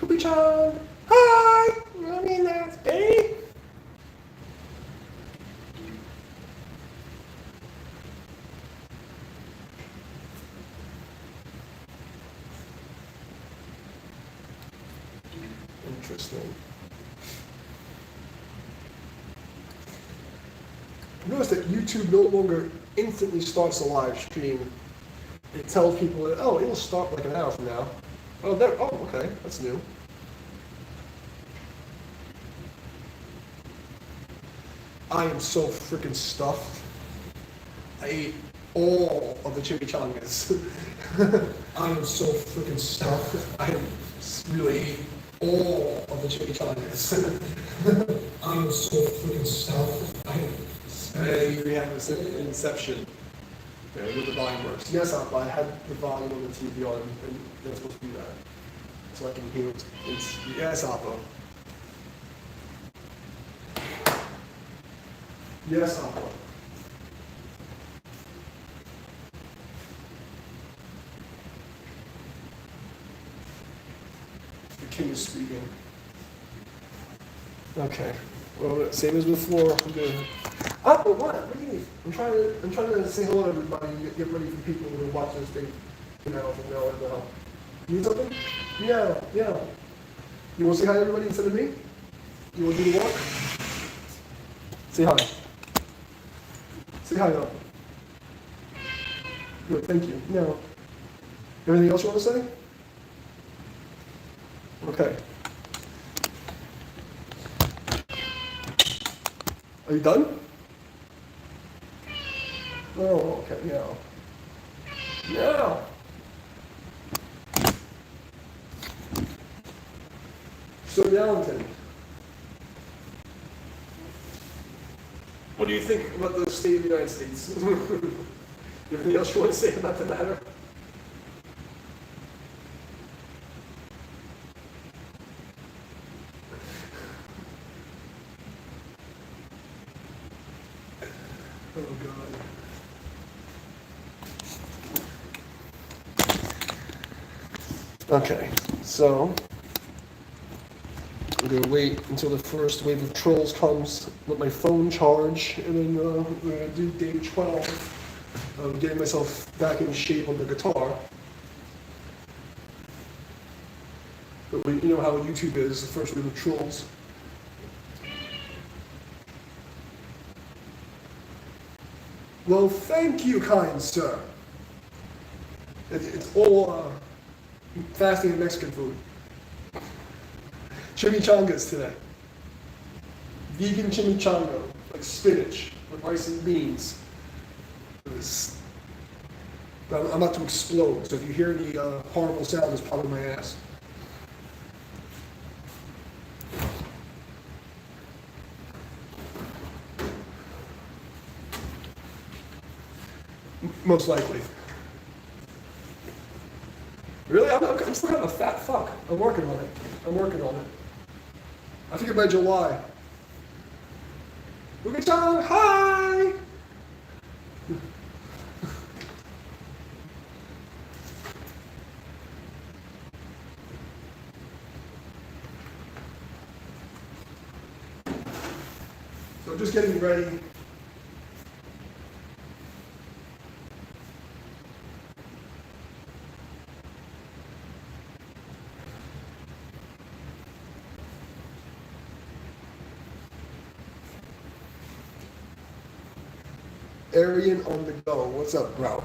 Poopy-chan! Hi! I mean, that's me! Interesting. Notice that YouTube no longer instantly starts a live stream. It tells people that, oh, it'll start like an hour from now. Oh, there. Oh, okay, that's new. I am so freaking stuffed. I ate all of the chimichangas. I am so freaking stuffed. I really ate all of the chimichangas. I am so freaking stuffed. We have this inception. Yeah, with the volume works. Yes, I had the volume on the TV on, and they're supposed to do that. So I can hear it. Yes, Oppo. Yes, Oppo. The king is speaking. Okay. Well, same as before. I'm good. Oppo, what do you need? I'm trying to say hello to everybody and get ready for people who are watching this thing. You know, from now on now. You need something? Yeah. You want to say hi to everybody instead of me? You want to do the walk? Say hi. Say hi, Oppo. Good, thank you. Now, anything else you want to say? Okay. Are you done? Oh, okay, now. Now. So, Darlington, what do you think about the state of the United States? Anything else you want to say about the matter? Oh, God. Okay, so I'm gonna wait until the first wave of trolls comes, let my phone charge, and then we're gonna do day 12 of getting myself back in shape on the guitar. But you know how YouTube is, the first wave of trolls. Well, thank you, kind sir. It's all fasting and Mexican food. Chimichangas today. Vegan chimichanga, like spinach, with rice and beans. I'm about to explode, so if you hear any horrible sounds, it's probably my ass. Most likely. Really? I'm still kind of a fat fuck. I'm working on it. I think by July. Look at John, hi! So I'm just getting ready. Arian on the go. What's up, bro?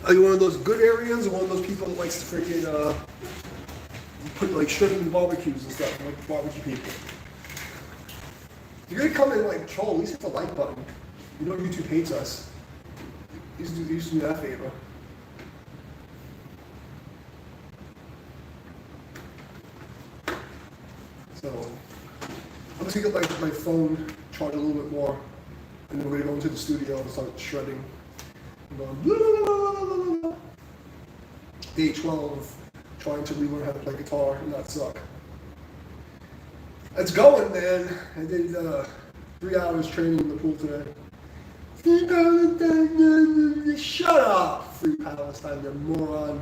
Are you one of those good Aryans or one of those people that likes to freaking put like shrimp in barbecues and stuff, like barbecue people? If you're gonna come in like troll, at least hit the like button. You know YouTube hates us. You used to do that favor. So I'm just gonna get my phone charged a little bit more, and then we're gonna go into the studio and start shredding. I'm going, blah, blah, blah, blah, blah, blah. Day 12, trying to relearn how to play guitar and not suck. It's going, man. I did 3 hours training in the pool today. Free Palestine. Shut up, Free Palestine, you moron.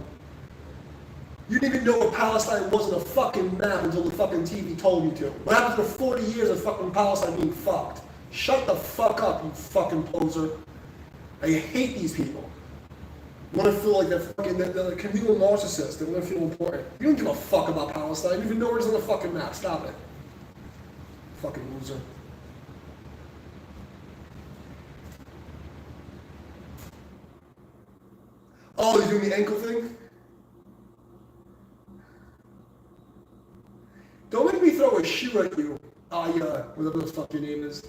You didn't even know what Palestine was on a fucking map until the fucking TV told you to. What happened for 40 years of fucking Palestine being fucked? Shut the fuck up, you fucking poser. I hate these people. Want to feel like they're communal narcissists. They want to feel important. You don't give a fuck about Palestine. You don't even know where it's on the fucking map. Stop it. Fucking loser. Oh, you're doing the ankle thing? Don't make me throw a shoe at you. Whatever the fuck your name is.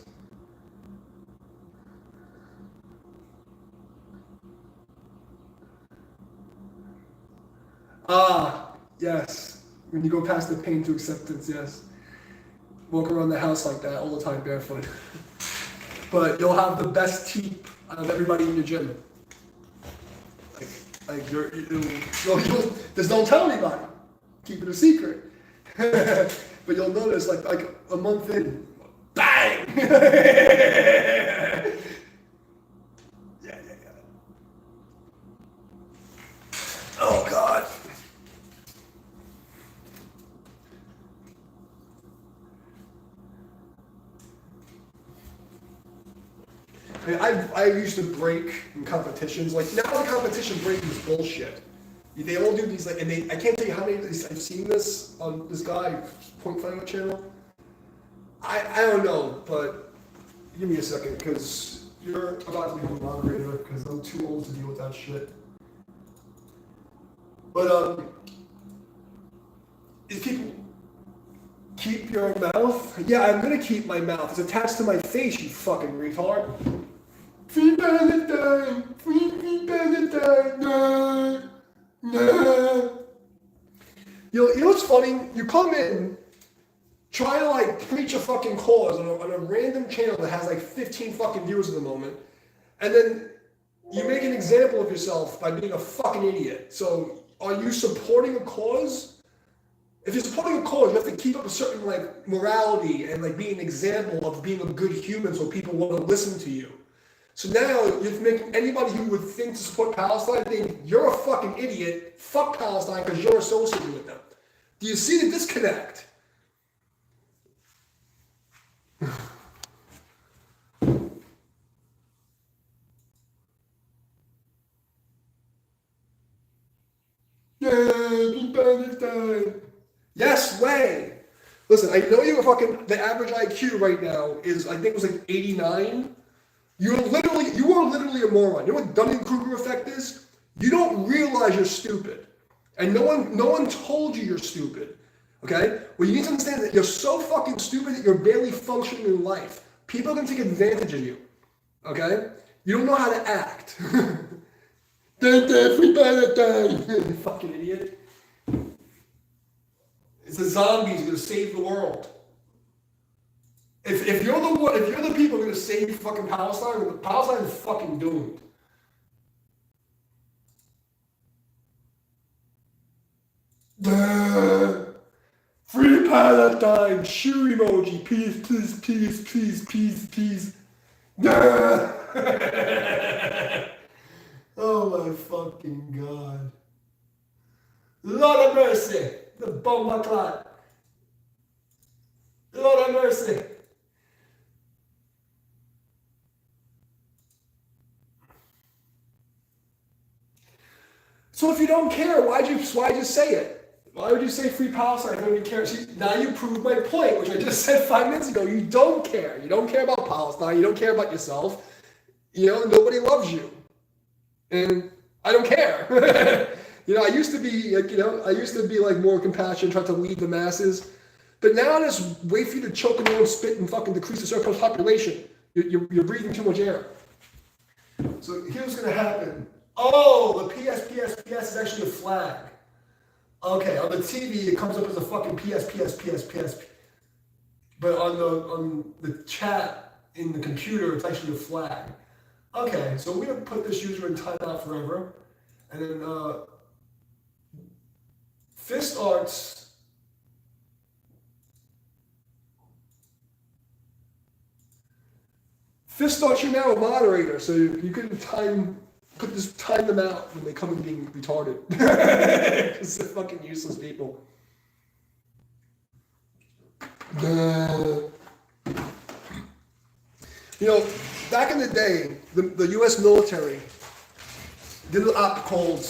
Ah, yes. When you go past the pain to acceptance, yes. Walk around the house like that all the time barefoot. But you'll have the best teep out of everybody in your gym. Like you'll just don't tell anybody. Keep it a secret. But you'll notice like a month in, bang! Yeah. Oh God. I used to break in competitions. Like now the competition breaking is bullshit. They all do these like, and I can't tell you how many I've seen this on this guy Point Final channel. I don't know, but give me a second because you're about to be a moderator because I'm too old to deal with that shit. But if people keep your mouth, yeah, I'm gonna keep my mouth. It's attached to my face, you fucking retard. Free Palestine! Free Palestine! No. You know what's funny? You come in, try to like preach a fucking cause on a random channel that has like 15 fucking viewers at the moment, and then you make an example of yourself by being a fucking idiot. So are you supporting a cause? If you're supporting a cause, you have to keep up a certain like morality and like be an example of being a good human so people want to listen to you. So now you make anybody who would think to support Palestine think you're a fucking idiot. Fuck Palestine because you're associated with them. Do you see the disconnect? Yay, Palestine. Yes way. Listen, I know you're fucking, the average IQ right now is, I think it was like 89. You are literally a moron. You know what Dunning-Kruger effect is? You don't realize you're stupid. And no one told you you're stupid. Okay? Well, you need to understand that you're so fucking stupid that you're barely functioning in life. People are gonna take advantage of you. Okay? You don't know how to act. You fucking idiot. It's the zombies gonna save the world. If you're the people who are gonna save fucking Palestine, Palestine is fucking doomed. Free Palestine, shoe emoji, peace, please, peace, peace, peace, peace. Oh my fucking God. Lord of mercy, the bomber clot. Lord of mercy. So if you don't care, why'd you say it? Why would you say free Palestine if nobody cares? See, now you proved my point, which I just said 5 minutes ago. You don't care. You don't care about Palestine. You don't care about yourself. You know, nobody loves you. And I don't care. I used to be like more compassionate, try to lead the masses. But now I just wait for you to choke on your own spit and fucking decrease the surplus population. You're breathing too much air. So here's what's going to happen. Oh, the PS is actually a flag. Okay, on the TV it comes up as a fucking PS. But on the chat in the computer it's actually a flag. Okay, so we're gonna put this user in timeout forever, and then Fist Arts. Fist thought you're now a moderator, so you can time them out when they come in being retarded. Because they're fucking useless people. You know, back in the day, the U.S. military did an op called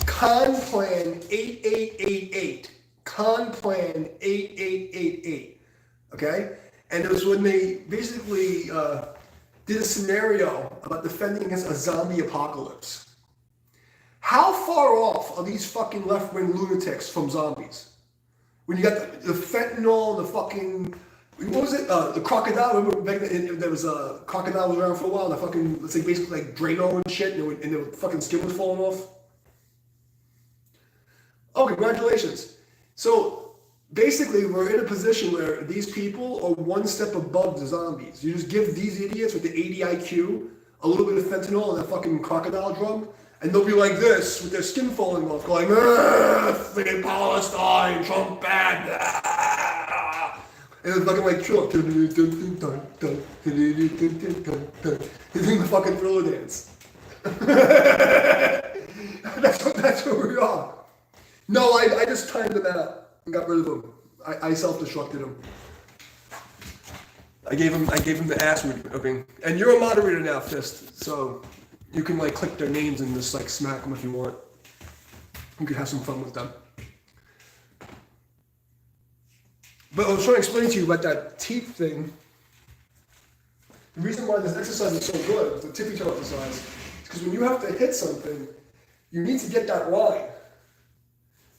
Con Plan 8888. Con Plan 8888. Okay? And it was when they basically did a scenario about defending against a zombie apocalypse. How far off are these fucking left-wing lunatics from zombies? When you got the fentanyl, the fucking, what was it? The crocodile. Remember back then, there was a crocodile was around for a while. The fucking, let's say, basically like Drano and shit, and the fucking skin was falling off. Oh, congratulations. So basically, we're in a position where these people are one step above the zombies. You just give these idiots with the 80 IQ a little bit of fentanyl and that fucking crocodile drug, and they'll be like this with their skin falling off, going, freaking Palestine, Trump bad. And it's fucking like Trump. He's doing the fucking Thriller dance. That's what we are. No, I just timed them out and got rid of them. I self-destructed them. I gave him the ass whipping. And you're a moderator now, Fist, so you can like click their names and just like smack them if you want. You could have some fun with them. But I was trying to explain to you about that teeth thing. The reason why this exercise is so good, the tippy toe exercise, is because when you have to hit something, you need to get that line.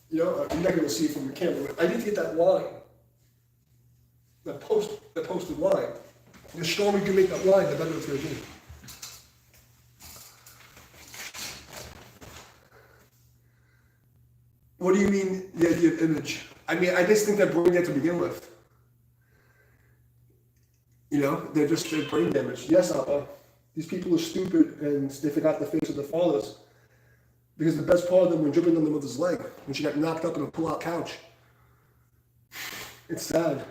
You know, you're not going to see it from the camera, but I need to get that line. That posted line. The stronger you can make that line, the better it's going to be. What do you mean, the idea of image? I mean, I just think they're brain dead to begin with. You know, they're brain damaged. Yes, Appa. These people are stupid and they forgot the face of their fathers. Because the best part of them were dribbling on them with his leg when she got knocked up on a pull-out couch. It's sad.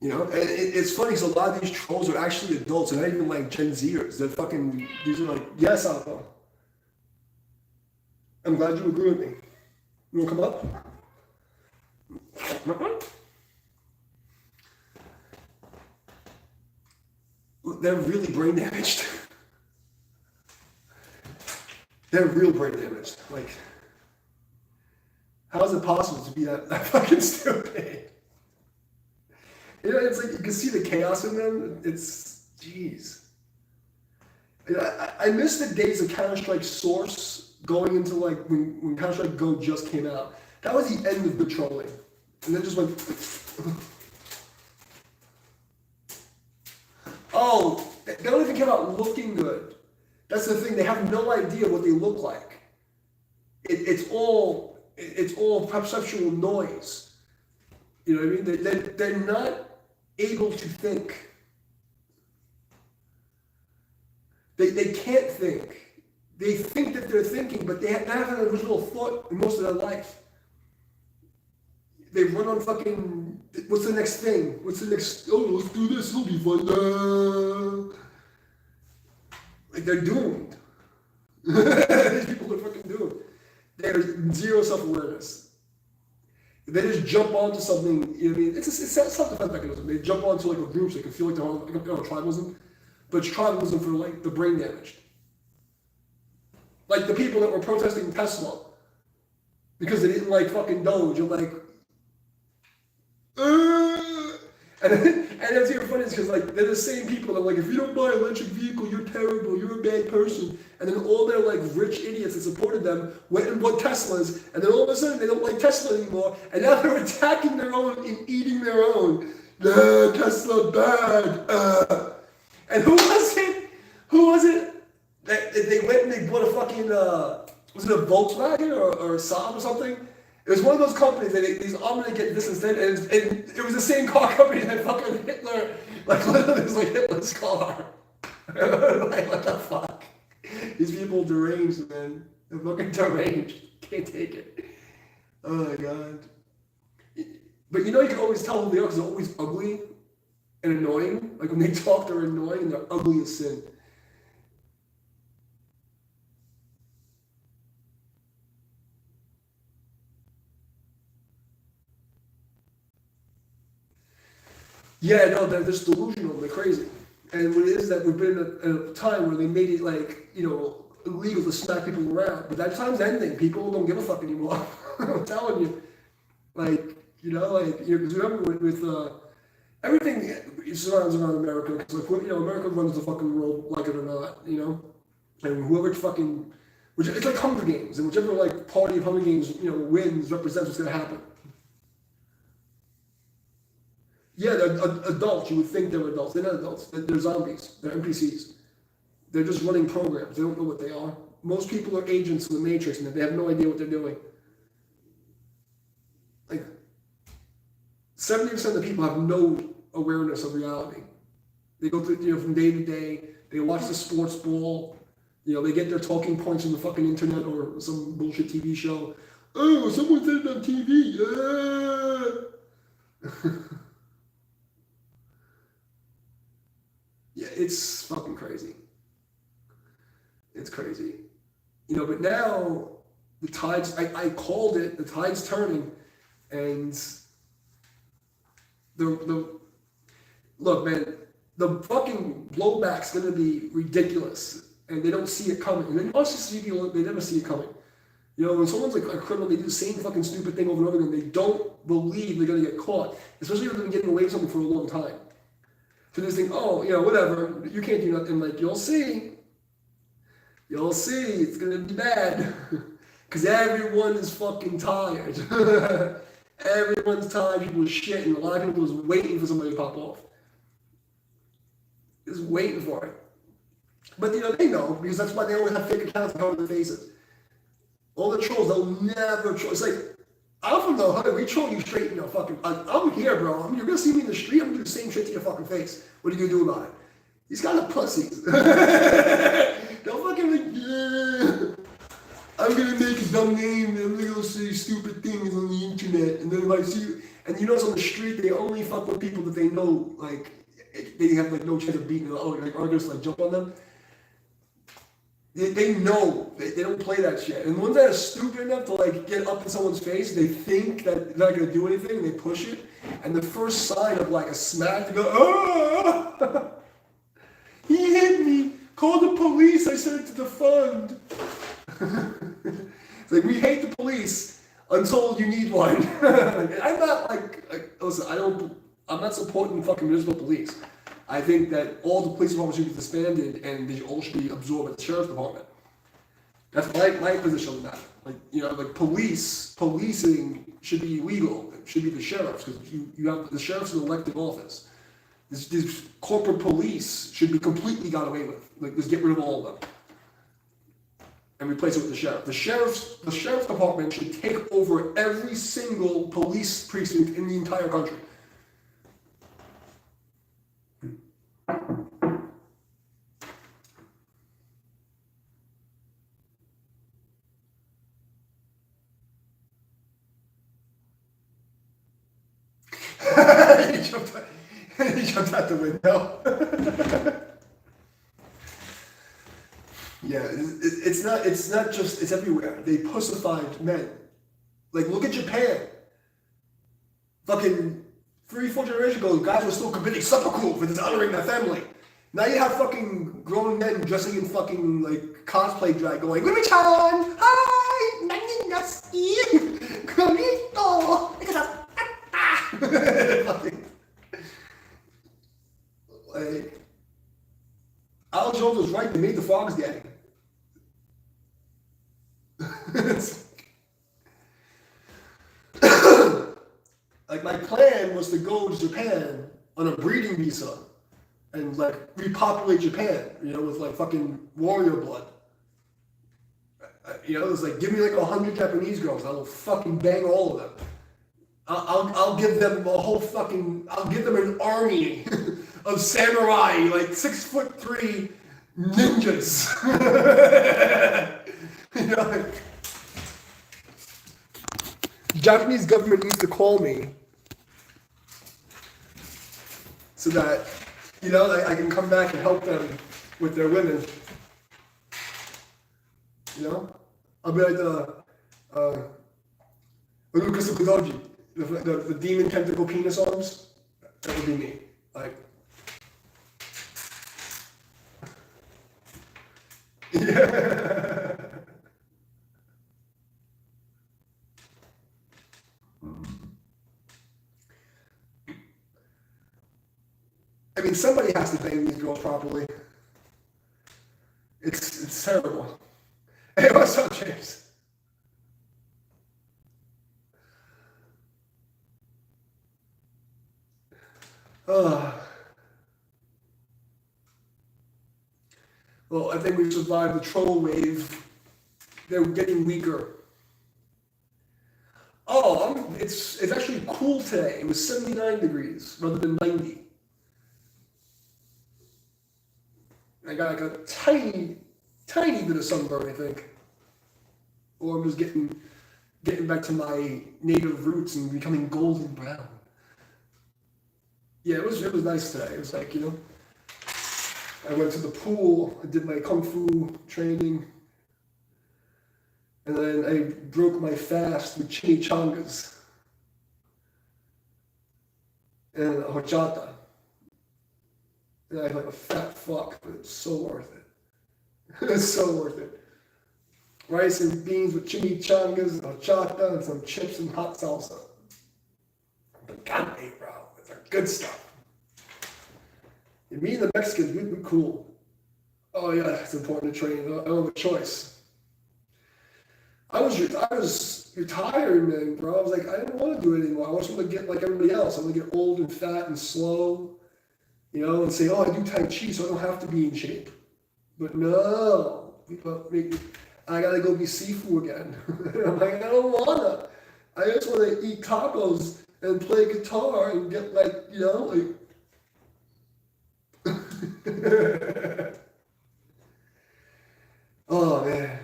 You know, and it's funny because a lot of these trolls are actually adults. They're not even like Gen Zers. They're fucking, these are like, yes, Alpha. I'm glad you agree with me. You want to come up? They're really brain damaged. They're real brain damaged. Like, how is it possible to be that fucking stupid? You know, it's like you can see the chaos in them. It's, jeez. I miss the days of Counter-Strike Source going into like when Counter-Strike Go just came out. That was the end of the trolling. And then just went, oh, they don't even care about looking good. That's the thing, they have no idea what they look like. It's all perceptual noise. You know what I mean? They're not able to think. They can't think. They think that they're thinking, but they haven't had an original thought in most of their life. They run on fucking, what's the next thing? What's the next, oh, let's do this, it'll be fun. Like, they're doomed. These people are fucking doomed. They have zero self-awareness. They just jump onto something, you know what I mean? It's self-defense mechanism. They jump onto like a group so they can feel like they're on tribalism. But it's tribalism for like the brain damaged. Like the people that were protesting Tesla because they didn't like fucking Doge. You're like, and it's even funny because like they're the same people that are like, if you don't buy an electric vehicle, you're terrible, you're a bad person. And then all their like rich idiots that supported them went and bought Teslas, and then all of a sudden they don't like Tesla anymore, and now they're attacking their own and eating their own. Tesla bad. And who was it? They went and they bought a fucking, was it a Volkswagen or a Saab or something? It was one of those companies that I'm gonna get this instead, and it was the same car company that fucking Hitler, like literally it was like Hitler's car. Like what the fuck? These people deranged, man. They're fucking deranged. Can't take it. Oh my god. But you know you can always tell who they are because they're always ugly. and annoying. Like when they talk, they're annoying and they're ugly as sin. Yeah, no, they're just delusional. They're crazy. And what it is that we've been in a time where they made it like, illegal to smack people around. But that time's ending. People don't give a fuck anymore. I'm telling you. Like, because remember with everything surrounds around America. Because, like, America runs the fucking world, like it or not. And whoever fucking, it's like Hunger Games. And whichever, like, party of Hunger Games, wins, represents what's going to happen. Yeah, they're adults. You would think they're adults. They're not adults. They're zombies. They're NPCs. They're just running programs. They don't know what they are. Most people are agents in the Matrix, and they have no idea what they're doing. Like, 70% of the people have no awareness of reality. They go through, from day to day. They watch the sports ball. They get their talking points from the fucking internet or some bullshit TV show. Oh, someone said it on TV. Yeah, it's fucking crazy. It's crazy. But now the tides, I called it, the tide's turning, and look, man, the fucking blowback's gonna be ridiculous, and they don't see it coming. And then us see people, they never see it coming. When someone's like a criminal, they do the same fucking stupid thing over and over again, they don't believe they're gonna get caught, especially when they've been getting away with something for a long time. So they just think, oh, whatever, you can't do nothing. Like, you'll see, it's gonna be bad. Because everyone is fucking tired. Everyone's tired, people are shit, and a lot of people are just waiting for somebody to pop off. Just waiting for it. But they know, because that's why they always have fake accounts to cover their faces. All the trolls, they'll never troll. It's like, I'm from the hood, we troll you straight, fucking, I'm here, bro. You're gonna see me in the street, I'm gonna do the same shit to your fucking face. What are you gonna do about it? These guys are pussies. Don't fucking like, yeah, I'm gonna make a dumb name, and I'm gonna go say stupid things on the internet, and then if I see you, and on the street, they only fuck with people that they know, like, they have like no chance of beating them, like, are just like jump on them. They know, they don't play that shit. And the ones that are stupid enough to like get up in someone's face, they think that they're not gonna do anything, and they push it, and the first sign of like a smack, they go, oh! He hit me, call the police, I sent it to the fund. It's like, we hate the police until you need one. I'm not listen, I'm not supporting fucking municipal police. I think that all the police departments should be disbanded and they all should be absorbed at the sheriff's department. That's my position on that. Like, policing should be illegal. It should be the sheriffs, because you have the sheriff's an elected office. These corporate police should be completely got away with. Like, just get rid of all of them and replace it with the sheriff. The sheriff's department should take over every single police precinct in the entire country. He jumped out the window. Yeah, it's not just, it's everywhere. They pussified men. Like, look at Japan. Fucking 3-4 generations ago, guys were still committing seppuku for dishonoring their family. Now you have fucking grown men dressing in fucking like cosplay drag going, Rumi-chan! Hi! Nani naski! Konito! Fucking, like, Al Jones was right, they made the frogs gay. Like, my plan was to go to Japan on a breeding visa and like repopulate Japan, with like fucking warrior blood. It's like, give me like 100 Japanese girls, I'll fucking bang all of them. I'll give them I'll give them an army of samurai, like 6'3" ninjas. The Japanese government needs to call me. so that, I can come back and help them with their women. I'll be like the Lucas Kudoji, the demon tentacle penis arms. That would be me. Like, yeah. I mean, somebody has to bang these girls properly. It's terrible. Hey, what's up, James? Well, I think we survived the troll wave. They're getting weaker. Oh, it's actually cool today. It was 79 degrees rather than 90. I got like a tiny bit of sunburn, I think. Or I'm just getting back to my native roots and becoming golden brown. Yeah, it was nice today. It was like, I went to the pool, I did my kung fu training, and then I broke my fast with chimichangas and horchata. And I feel like a fat fuck, but it's so worth it. It's so worth it. Rice and beans with chimichangas, horchata, and some chips and hot salsa. Picante, bro. It's our good stuff. And me and the Mexicans, we're cool. Oh yeah, it's important to train. I don't have a choice. I was retired, man, bro. I was like, I didn't want to do it anymore. I just want to get like everybody else. I want to get old and fat and slow. And say, oh, I do Tai Chi, so I don't have to be in shape. But no, I gotta go be Sifu again. I'm like, I don't wanna. I just wanna eat tacos and play guitar and get like. Oh man.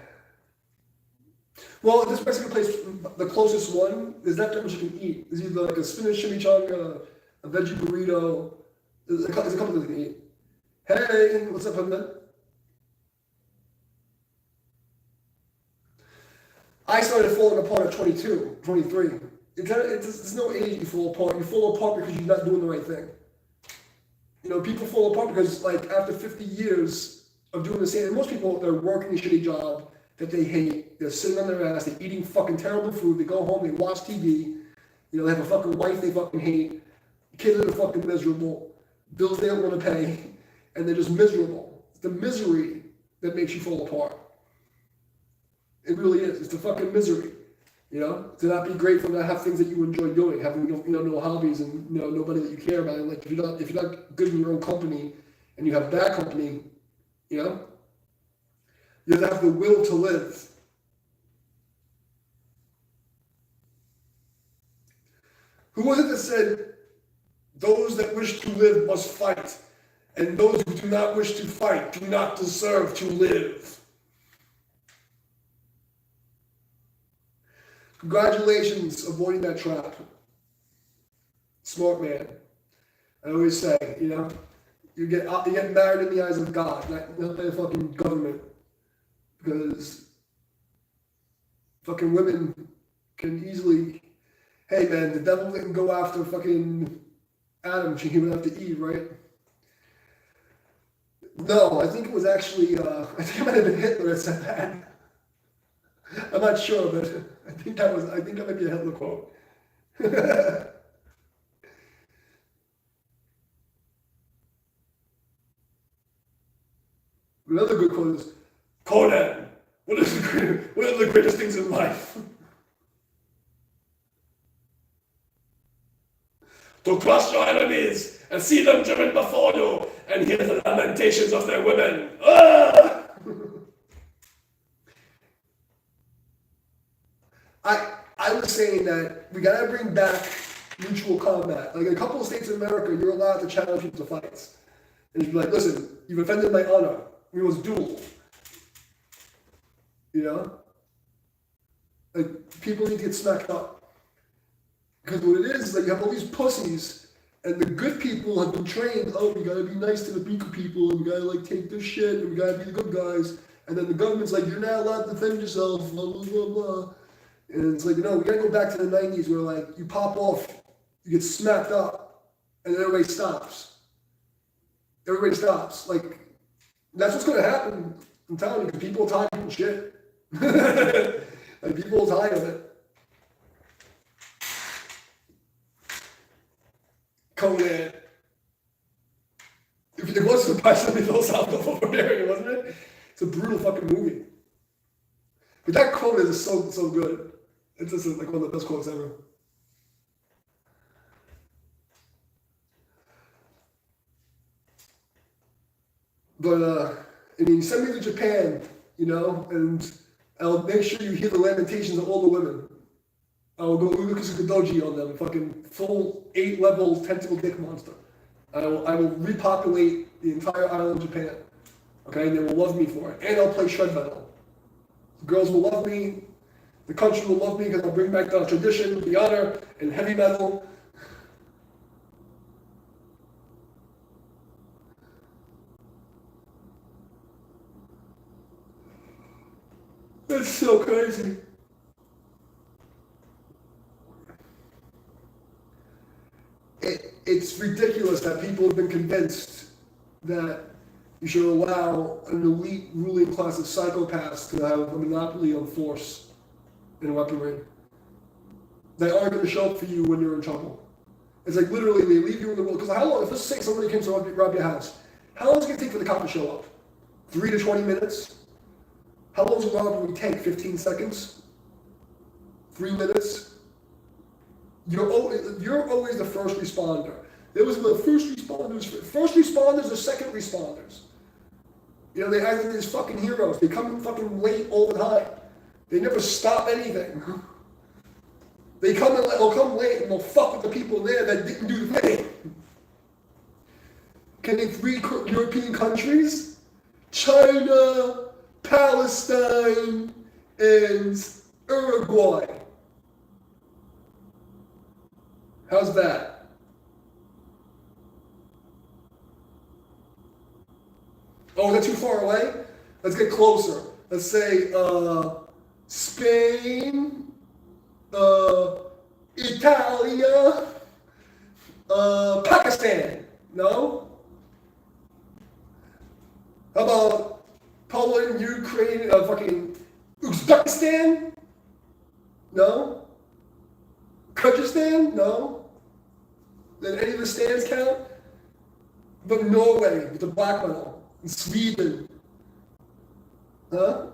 Well, this Mexican place, the closest one, there's not that much you can eat. There's either like a spinach chimichanga, a veggie burrito. There's a couple things you can eat. Hey, what's up, Hamdan? I started falling apart at 22, 23. There's no age you fall apart. You fall apart because you're not doing the right thing. People fall apart because, like, after 50 years of doing the same, and most people, they're working a shitty job that they hate. They're sitting on their ass. They're eating fucking terrible food. They go home. They watch TV. They have a fucking wife they fucking hate. Kids that are fucking miserable. Bills they don't want to pay. And they're just miserable. It's the misery that makes you fall apart. It really is. It's the fucking misery. To not be grateful, not have things that you enjoy doing, having no hobbies and nobody that you care about. And like if you're not good in your own company and you have bad company, you have to have the will to live. Who was it that said, those that wish to live must fight, and those who do not wish to fight do not deserve to live? Congratulations, avoiding that trap. Smart man. I always say, you get married in the eyes of God, not by the fucking government. Because fucking women can easily, hey man, the devil didn't go after fucking Adam, he went after Eve, right? No, I think it was actually, I think it might have been Hitler that said that. I'm not sure, but I think that might be a Hitler quote. Another good quote is, Conan, what are the greatest things in life? To crush your enemies and see them driven before you and hear the lamentations of their women. Ah! I was saying that we gotta bring back mutual combat. Like in a couple of states in America, you're allowed to challenge people to fights. And you'd be like, listen, you've offended my honor. We must duel. Like, people need to get smacked up. Because what it is like you have all these pussies And the good people have been trained, oh, we gotta be nice to the weaker people, and we gotta like take their shit, and we gotta be the good guys. And then the government's like, you're not allowed to defend yourself, blah, blah, blah, blah. And it's like, no, we gotta go back to the 90s where like, you pop off, you get smacked up, and then everybody stops. Everybody stops. Like, that's what's gonna happen. I'm telling you, because people are tired of doing shit. Like, people are tired of it. Conan. It was surprisingly philosophical over there, wasn't it? It's a brutal fucking movie. But that quote is so good. It's just like one of the best quotes ever. But I mean, send me to Japan, you know, and I'll make sure you hear the lamentations of all the women. I will go Urukusukadoji on them, fucking full 8-level tentacle dick monster. I will repopulate the entire island of Japan. Okay, and they will love me for it. And I'll play shred metal. The girls will love me. The country will love me because I'll bring back the tradition, the honor, and heavy metal. That's so crazy. It's ridiculous that people have been convinced that you should allow an elite ruling class of psychopaths to have a monopoly on force and weaponry. They aren't going to show up for you when you're in trouble. It's like literally they leave you in the world. Because how long, if let's say somebody came to rob your house, how long is it going to take for the cop to show up? 3 to 20 minutes? How long does a robbery take? 15 seconds? 3 minutes? You're always the first responder. There was the first responders or second responders. You know, they act like these fucking heroes. They come fucking late all the time. They never stop anything. They'll come late and they'll fuck with the people there that didn't do the thing. Can name 3 European countries? China, Palestine, and Uruguay. How's that? Oh, that's too far away? Let's get closer. Let's say Spain, Italia, Pakistan. No? How about Poland, Ukraine, fucking Uzbekistan? No? Kyrgyzstan? No? Then any of the stands count? But Norway with the black medal. And Sweden. Huh?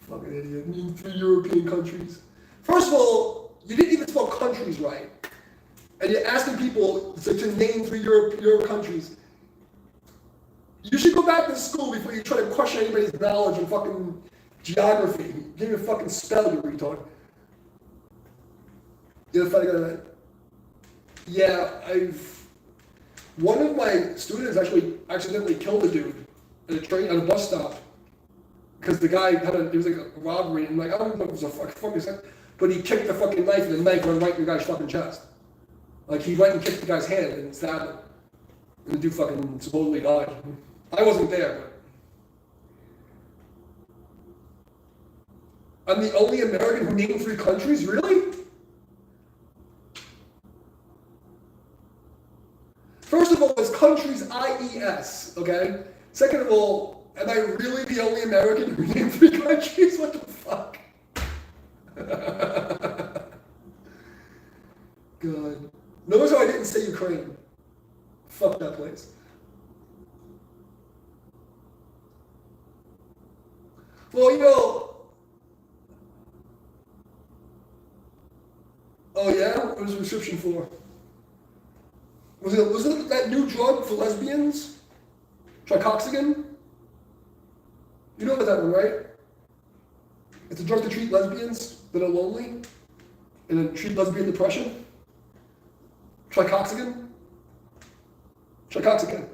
Fucking idiot. I mean, 3 European countries. First of all, you didn't even spell countries right. And you're asking people to name 3 Euro countries. You should go back to school before you try to question anybody's knowledge in fucking geography. Give me a fucking spell, you retard. You're funny guy. Yeah, one of my students actually accidentally killed a dude at a bus stop. Because the guy it was like a robbery, and like, I don't know if it was a fucking second, but he kicked the fucking knife, and the knife went right in the guy's fucking chest. Like, he went and kicked the guy's hand and stabbed him. And the dude fucking supposedly died. I wasn't there, but I'm the only American who named 3 countries? Really? First of all, it's countries IES, okay? Second of all, am I really the only American who named 3 countries? What the fuck? God. Notice how I didn't say Ukraine. Fuck that place. Well, you know. Oh yeah? What was the prescription for? Was it that new drug for lesbians? Tricoxagan? You know about that one, right? It's a drug to treat lesbians that are lonely and then treat lesbian depression. Tricoxagan? Tricoxagan.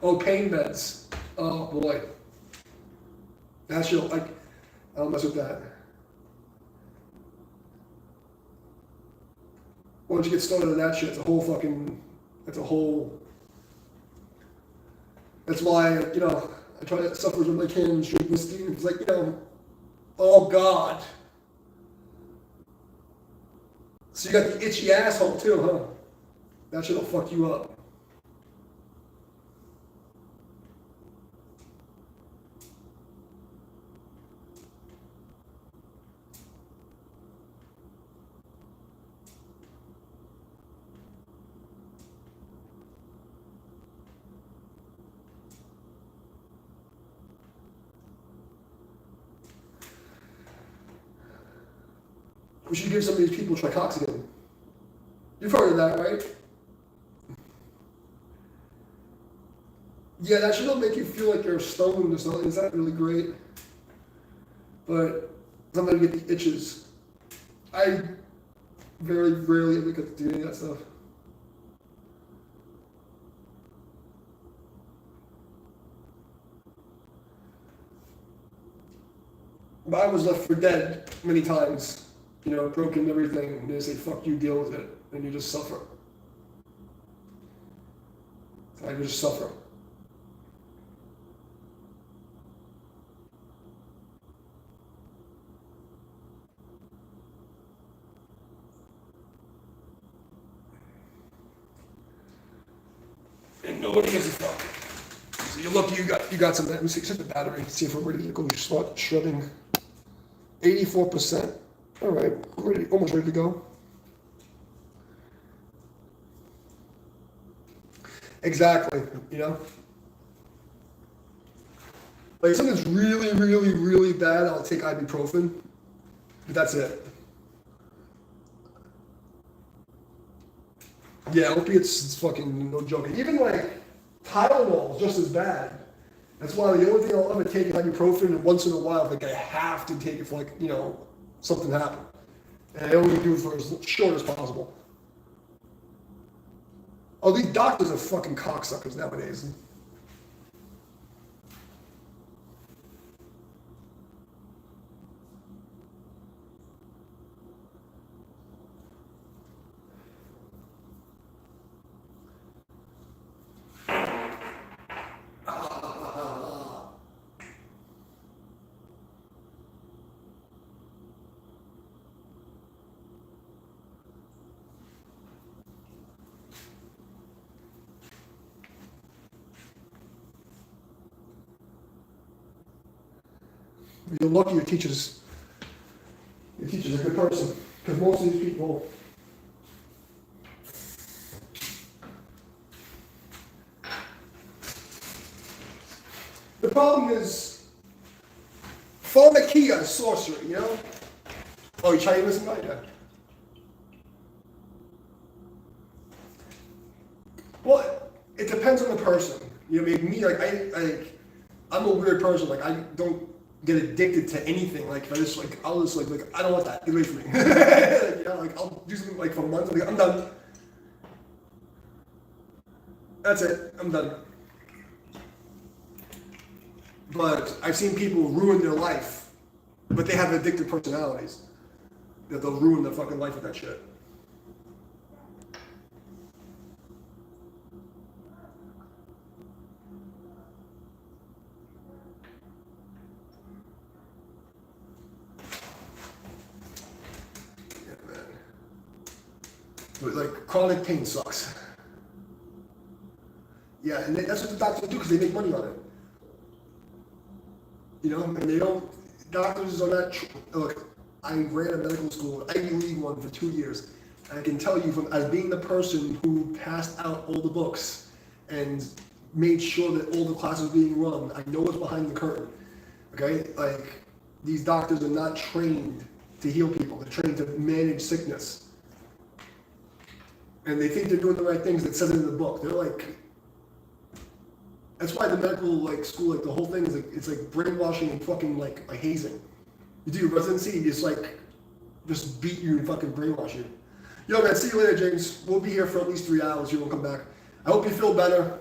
Oh, pain meds. Oh boy. That shit, I don't mess with that. once you get started on that shit, it's a whole fucking, it's a whole, that's why, you know, I try to suffer with my cans, drink whiskey, and it's like, you know, oh God. So you got the itchy asshole too, huh? That shit'll fuck you up. We should give some of these people tricoxidine. You've heard of that, right? Yeah, that shit'll make you feel like you're stoned or something. It's not really great. But sometimes you get the itches. I very rarely ever get to do any of that stuff. But I was left for dead many times. You know, broken everything. And they say, fuck you, deal with it. And you just suffer. So I just suffer. And nobody gives a fuck. So you're lucky you got some. Let me see, check the battery. See if we're ready to go. Start shredding. 84%. All right, ready, almost ready to go. Exactly. You know. Like if something's really, really, really bad, I'll take ibuprofen. But that's it. Yeah, opiates is fucking no joke. Even like Tylenol is just as bad. That's why the only thing I'll ever take is ibuprofen, and once in a while, like I have to take it for like, you know, something happened. And I only do it for as short as possible. Oh, these doctors are fucking cocksuckers nowadays. You're lucky your teacher's a good person. Because most of these people, the problem is pharmakia is sorcery, you know? Oh, you trying to listen to that? Well, it depends on the person. You know, me, like, I'm a weird person. Like, I don't get addicted to anything. Like, I just, like, I'll just, like, I don't want that. Get away from me. Like, you know, like, I'll do something, like, for months. I'm like, I'm done. That's it. I'm done. But I've seen people ruin their life, but they have addictive personalities. That they'll ruin their fucking life with that shit. But like chronic pain sucks. Yeah, and that's what the doctors do because they make money on it. You know, and they don't. Doctors are not. Look, I ran a medical school, Ivy League one for 2 years, and I can tell you from as being the person who passed out all the books and made sure that all the classes were being run. I know what's behind the curtain. Okay, like these doctors are not trained to heal people. They're trained to manage sickness. And they think they're doing the right things that says it in the book. They're like, that's why the medical like school, like the whole thing is like, it's like brainwashing and fucking like a hazing. You do your residency, you just beat you and fucking brainwash you. Yo man, see you later, James. We'll be here for at least 3 hours. You won't come back. I hope you feel better.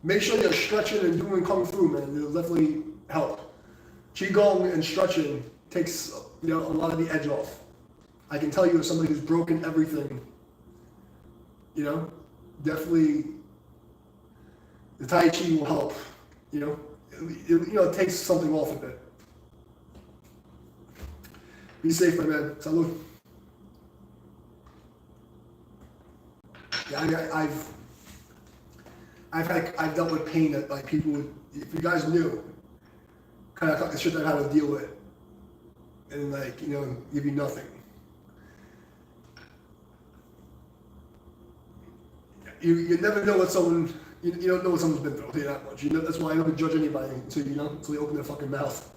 Make sure you're stretching and doing kung fu, man. It'll definitely help. Qigong and stretching takes a lot of the edge off. I can tell you as somebody who's broken everything You know, definitely the Tai Chi will help. You know, it takes something off of it. Be safe, my man. Salud. Yeah, I've dealt with pain that like people would, if you guys knew, kind of shit that I had to deal with, and like give you nothing. You never know what someone you don't know what someone's been through. I'll tell you that much. That's why I never judge anybody until until they open their fucking mouth.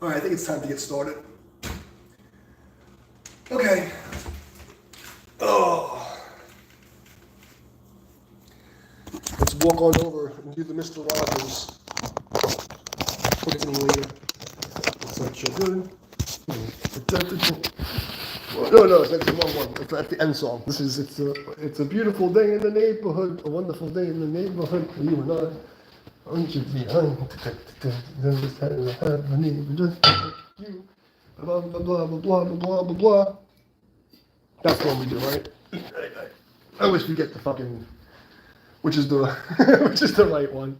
All right, I think it's time to get started. Okay. Oh. Let's walk on over and do the Mr. Rogers. Look at me later. It's like children. No, it's the wrong one. It's at the end song. It's a beautiful day in the neighborhood, a wonderful day in the neighborhood. You and I, aren't you behind? Just have a neighbor just you. Blah blah blah blah blah blah blah blah. That's the one we do, right? I always forget the fucking which is the which is the right one.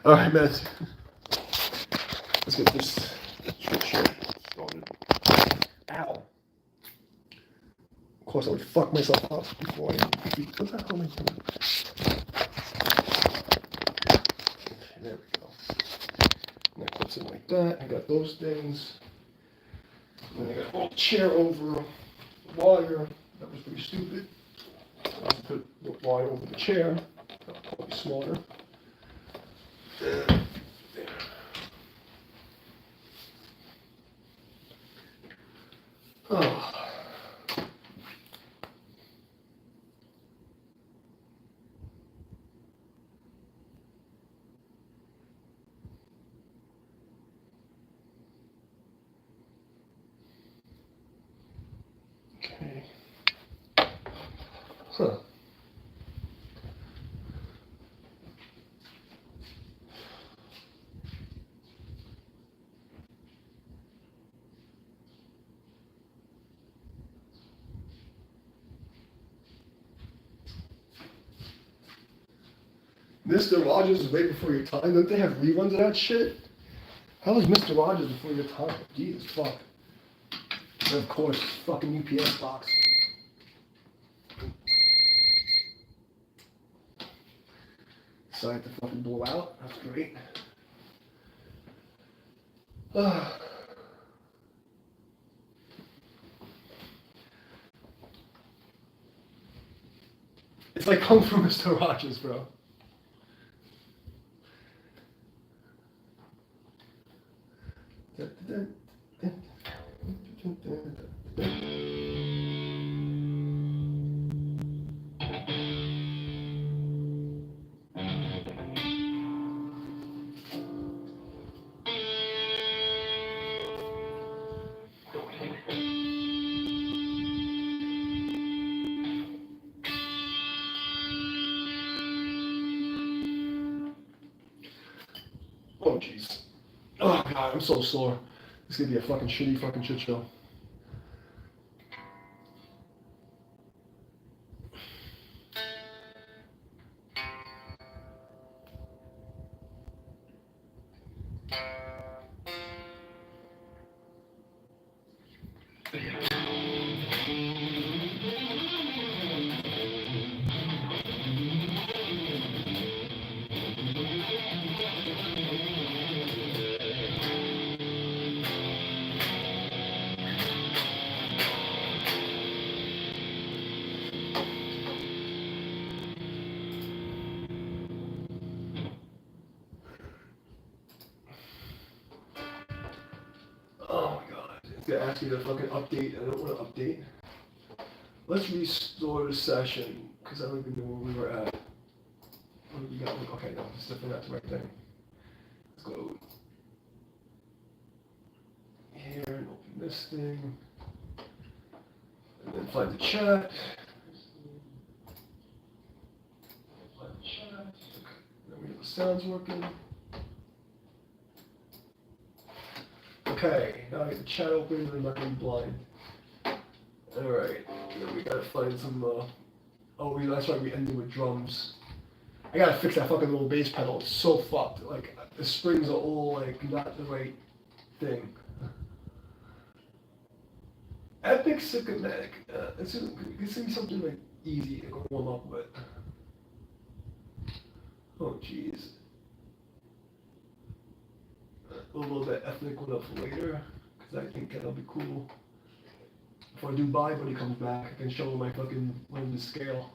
All right, man. Let's get this shit started. Ow. Of course, I would fuck myself up before I. What the hell am I doing? Okay, there we go. And that puts it like that. I got those things. And then I got a little chair over the wire. That was pretty stupid. I have to put the wire over the chair. That'll probably be smarter. There. Oh. Okay. Huh. Mr. Rogers is way before your time. Don't they have reruns of that shit? How is Mr. Rogers before your time? Jesus fuck. And of course, fucking UPS box. Decided to fucking blow out. That's great. It's like Kung Fu Mr. Rogers, bro. Oh jeez. Oh god, I'm so sore. This is gonna be a fucking shitty fucking shit show. Oh my god. It's gonna ask me to fucking update. I don't want to update. Let's restore the session, because I don't even know where we were at. What do we got? Okay, no, it's definitely not the right thing. Let's go here and open this thing. And then find the chat. Find the chat. Then we get the sounds working. Okay, now I get the chat open and I'm not going to be blind. Alright, we gotta find some, oh, that's right, we ended with drums. I gotta fix that fucking little bass pedal, it's so fucked. Like, the springs are all, like, not the right thing. Epic Sycomatic. It's gonna be something, like, easy to warm up with. Oh, jeez. A little bit ethnic one up for later, because I think that'll be cool. If I do buy when he comes back, I can show him my fucking limited scale.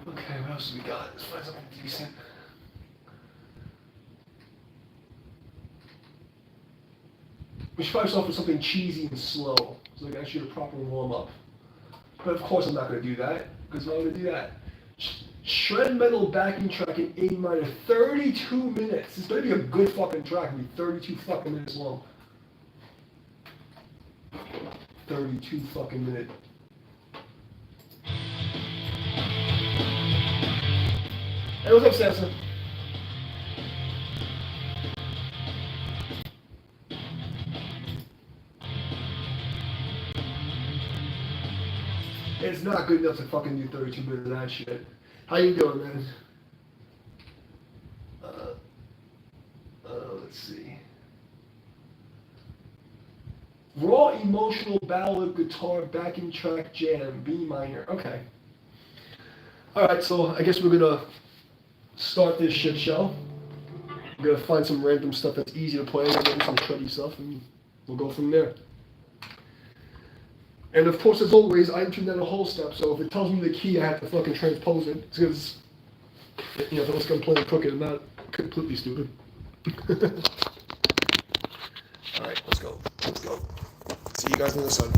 Okay, what else do we got? Let's find something decent. We should probably start with something cheesy and slow, so like actually a proper warm up. But of course I'm not going to do that, because I'm going to do that. Shred metal backing track in A minor, 32 minutes. This better be a good fucking track, it'll be 32 fucking minutes long. 32 fucking minutes. Hey, what's up, Samson? It's not good enough to fucking do 32 minutes of that shit. How you doing, man? Let's see. Raw emotional ballad guitar backing track jam, B minor. Okay. Alright, so I guess we're gonna start this shit show. We're gonna find some random stuff that's easy to play, and then some shreddy stuff, and we'll go from there. And of course, as always, I tuned in a whole step, so if it tells me the key, I have to fucking transpose it. It's because, you know, if I was gonna play crooked, I'm not completely stupid. Alright, let's go. Let's go. See you guys on the other side.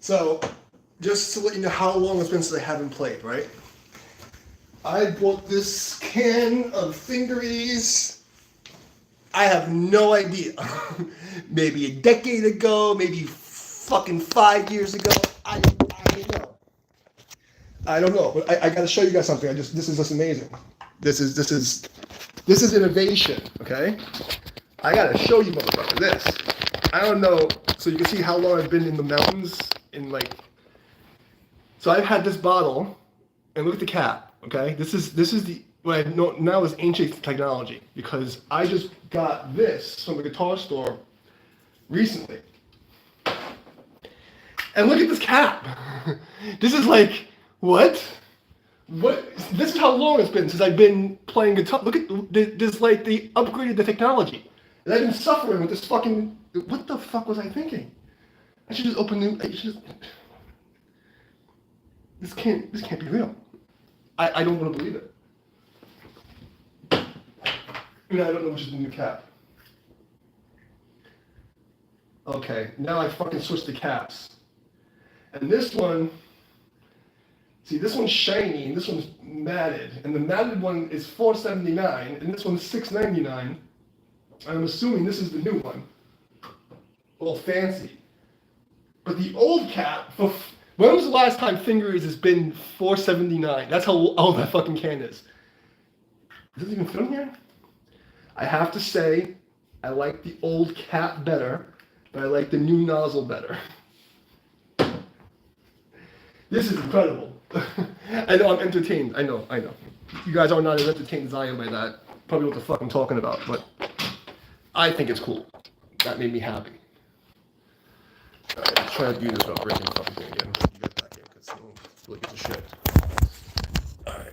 So, just to let you know how long it's been since I haven't played, right? I bought this can of fingeries. I have no idea. Maybe a decade ago, maybe fucking 5 years ago. I don't know. I don't know, but I gotta show you guys something. This is just amazing. This is innovation. Okay, I gotta show you motherfucker this. I don't know, so you can see how long I've been in the mountains. So I've had this bottle, and look at the cap. Okay, this is the what I know now is ancient technology because I just got this from the guitar store recently. And look at this cap. This is like what? What? This is how long it's been since I've been playing guitar. Look at this. Like they upgraded the technology, and I've been suffering with this fucking. What the fuck was I thinking? I should just open new. I should just. This can't be real. I don't want to believe it. I don't know which is the new cap. Okay, now I fucking switched the caps. And this one, see, this one's shiny and this one's matted. And the matted one is $4.79 and this one's $6.99. I'm assuming this is the new one. A little fancy. But the old cap, when was the last time Fingeries has been $4.79? That's how old that fucking can is. Does it even fit in here? I have to say, I like the old cap better, but I like the new nozzle better. This is incredible. I know I'm entertained. I know. You guys are not as entertained as I am by that. Probably what the fuck I'm talking about, but I think it's cool. That made me happy. Alright, let's try to do this without breaking the fucking thing again. You get back in, because it really gives a shit. Alright.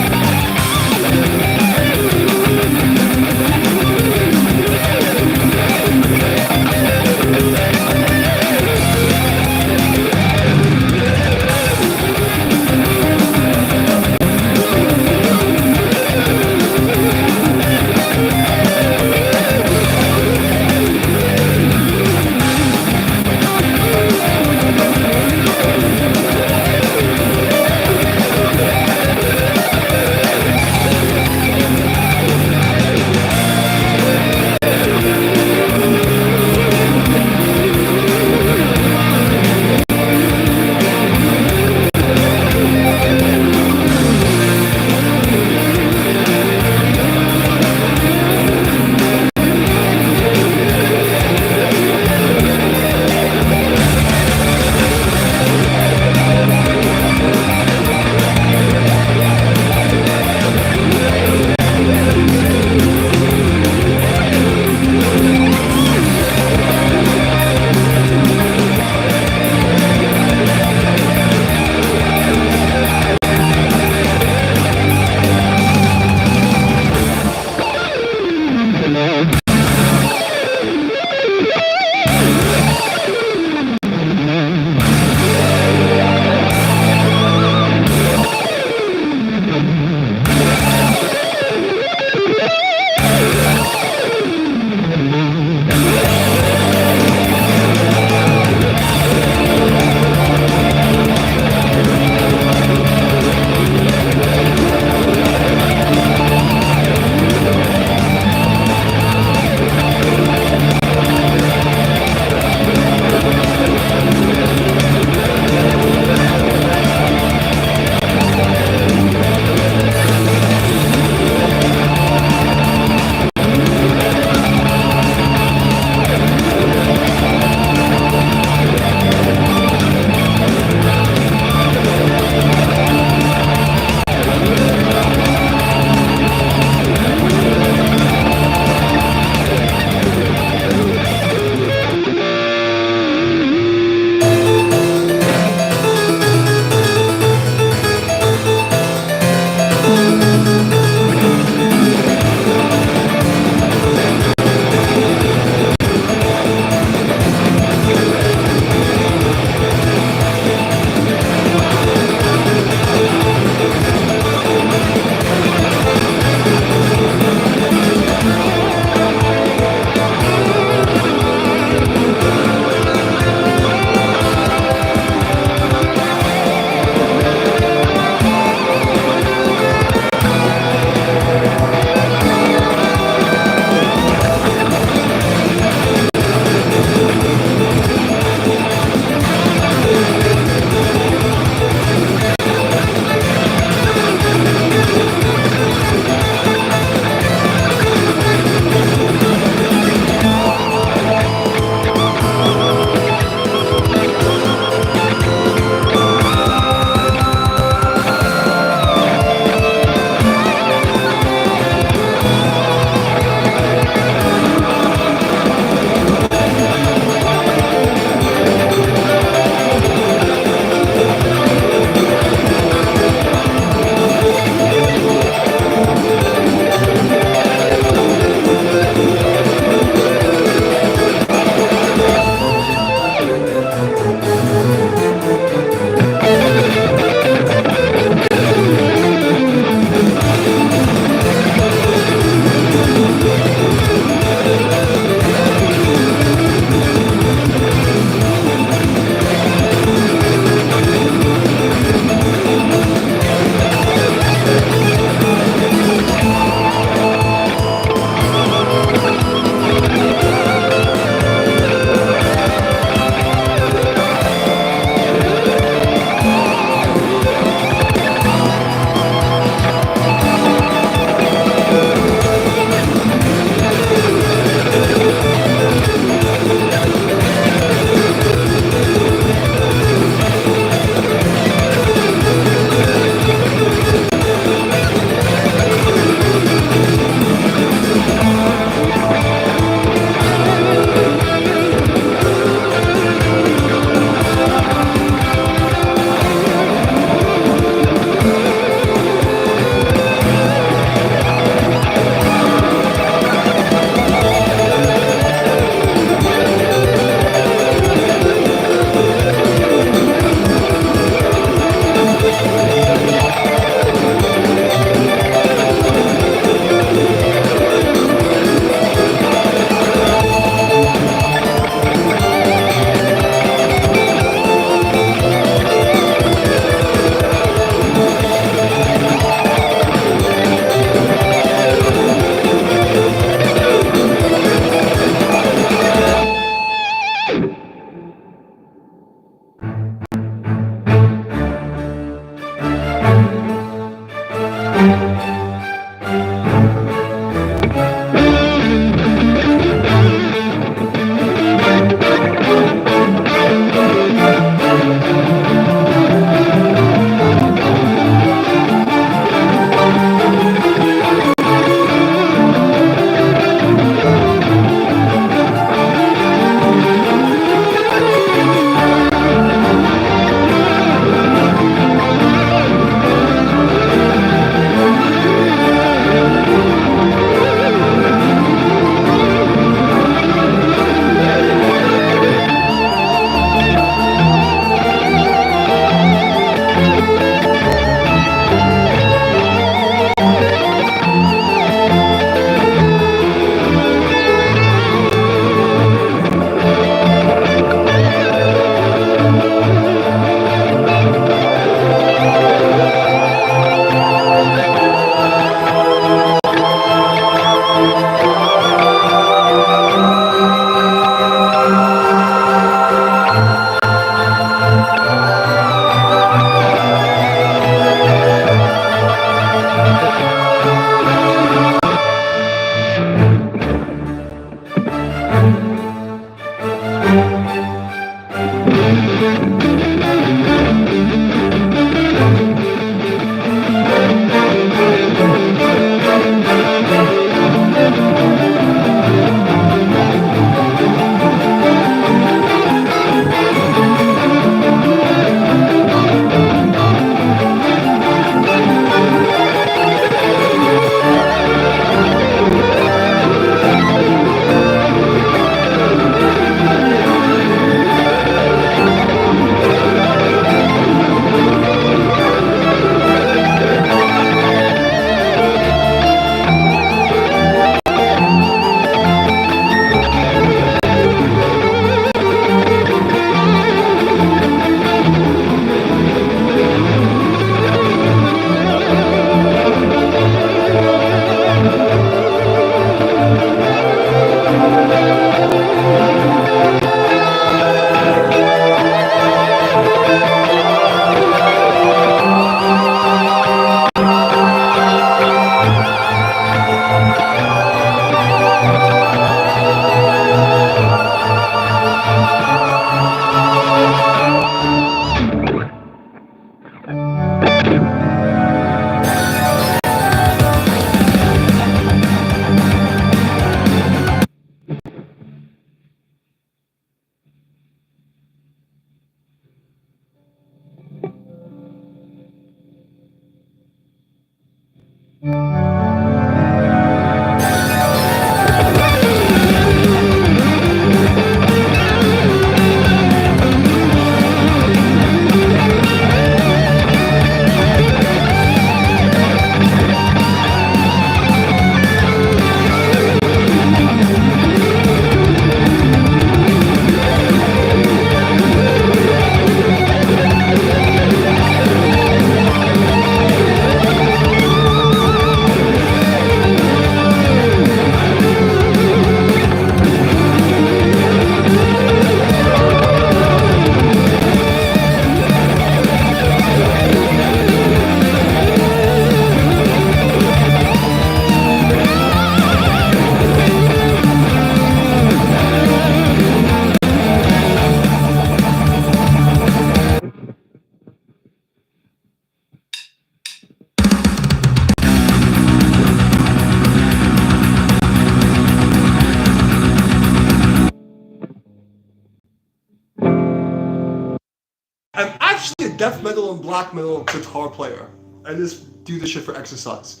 death metal and black metal guitar player. I just do this shit for exercise.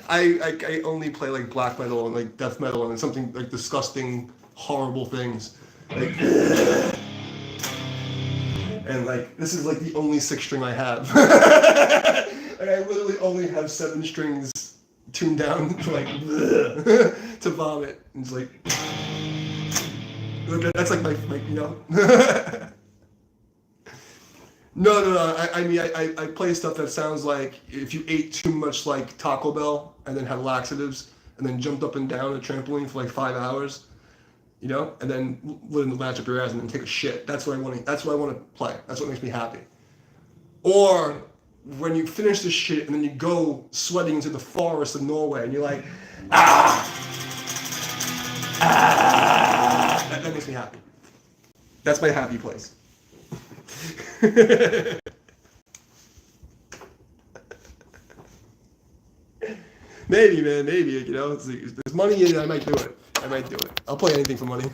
I only play like black metal and like death metal and something like disgusting, horrible things. Like, and like this is like the only 6-string I have. Like I literally only have 7 strings tuned down to like to vomit. And it's like that's like my you know. No. I mean, I play stuff that sounds like if you ate too much like Taco Bell and then had laxatives and then jumped up and down a trampoline for like 5 hours, you know, and then let it latch up your ass and then take a shit. That's what I want to. That's what I want to play. That's what makes me happy. Or when you finish the shit and then you go sweating into the forest of Norway and you're like, that makes me happy. That's my happy place. Maybe, man, maybe, you know, it's like, if there's money in it, I might do it. I'll play anything for money.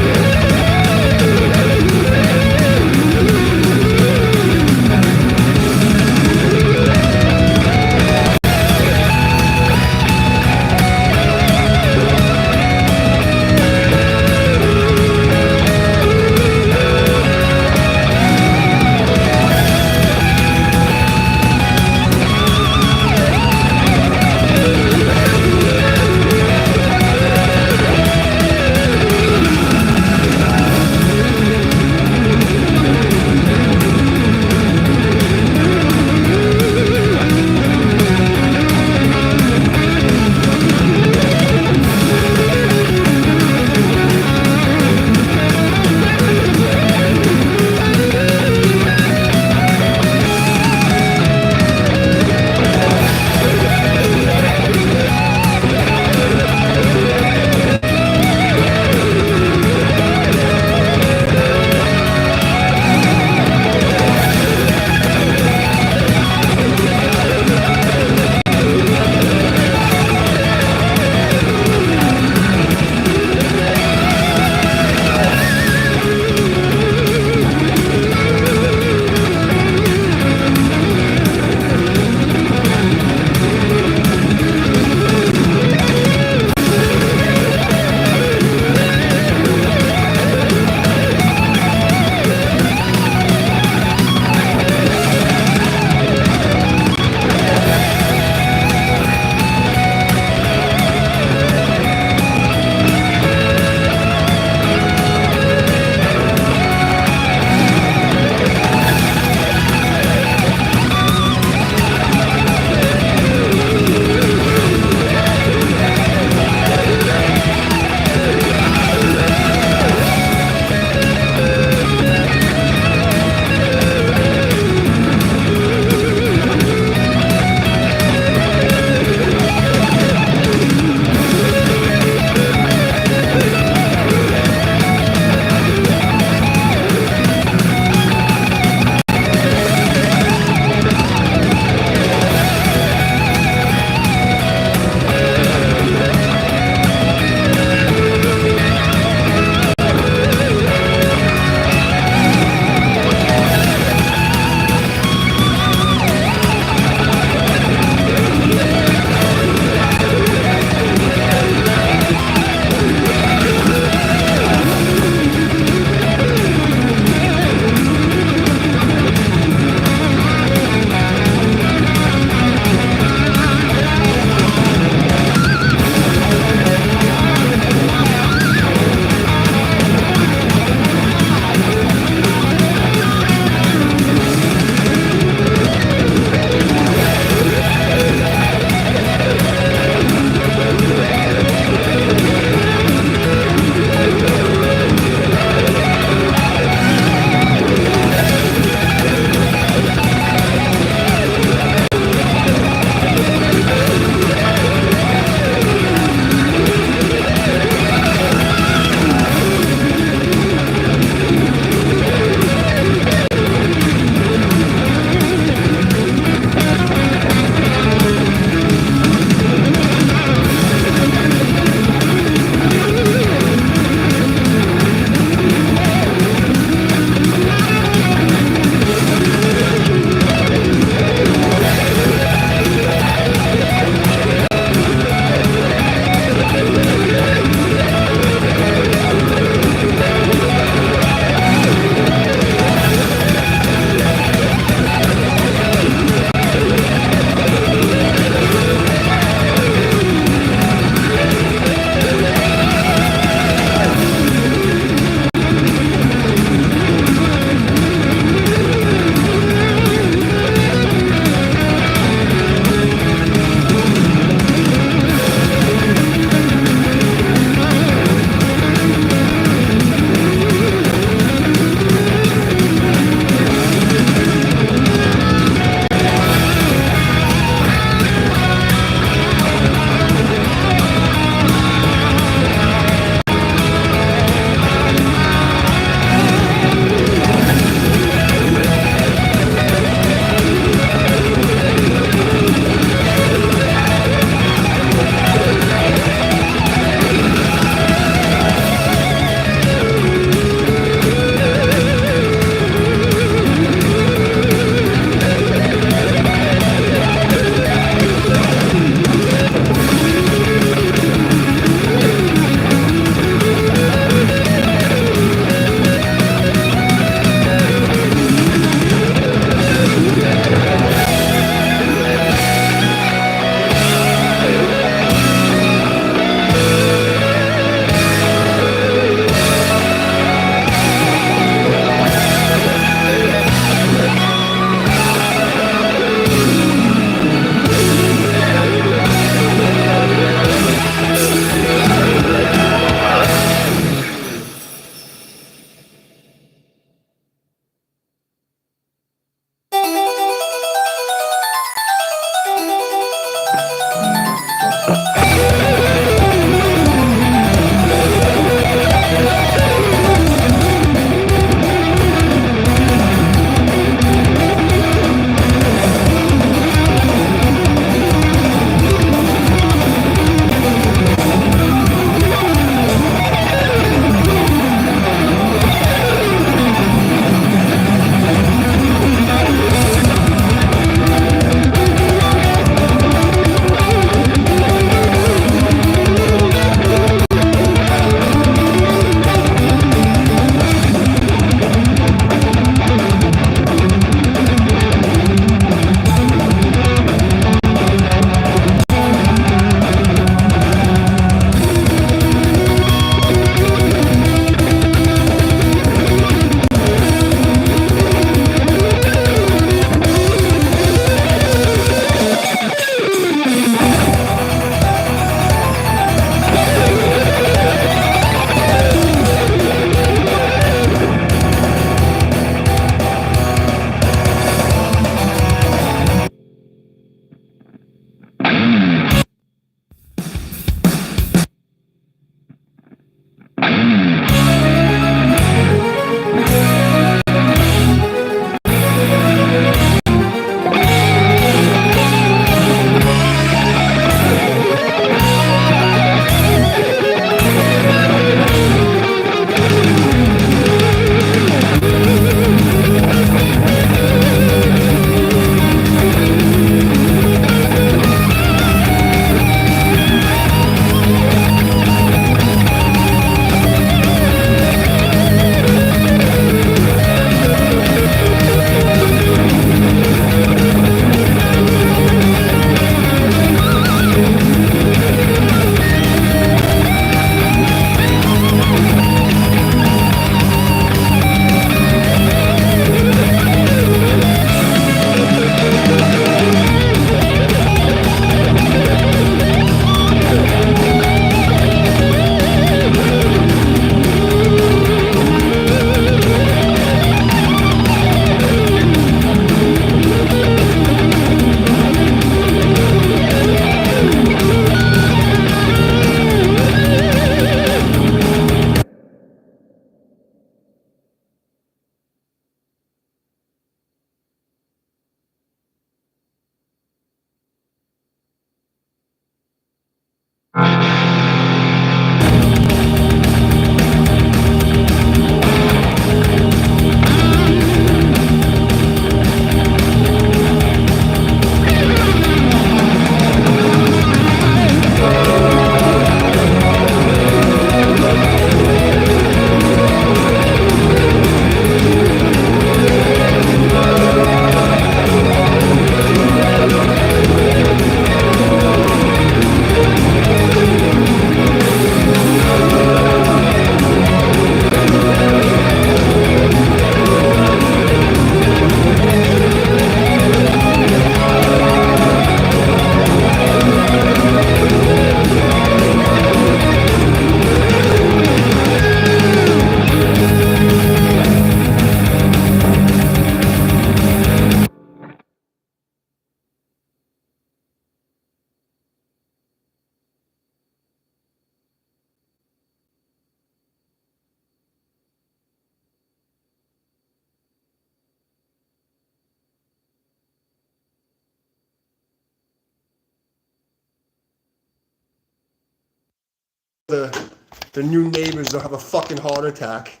the new neighbors don't have a fucking heart attack.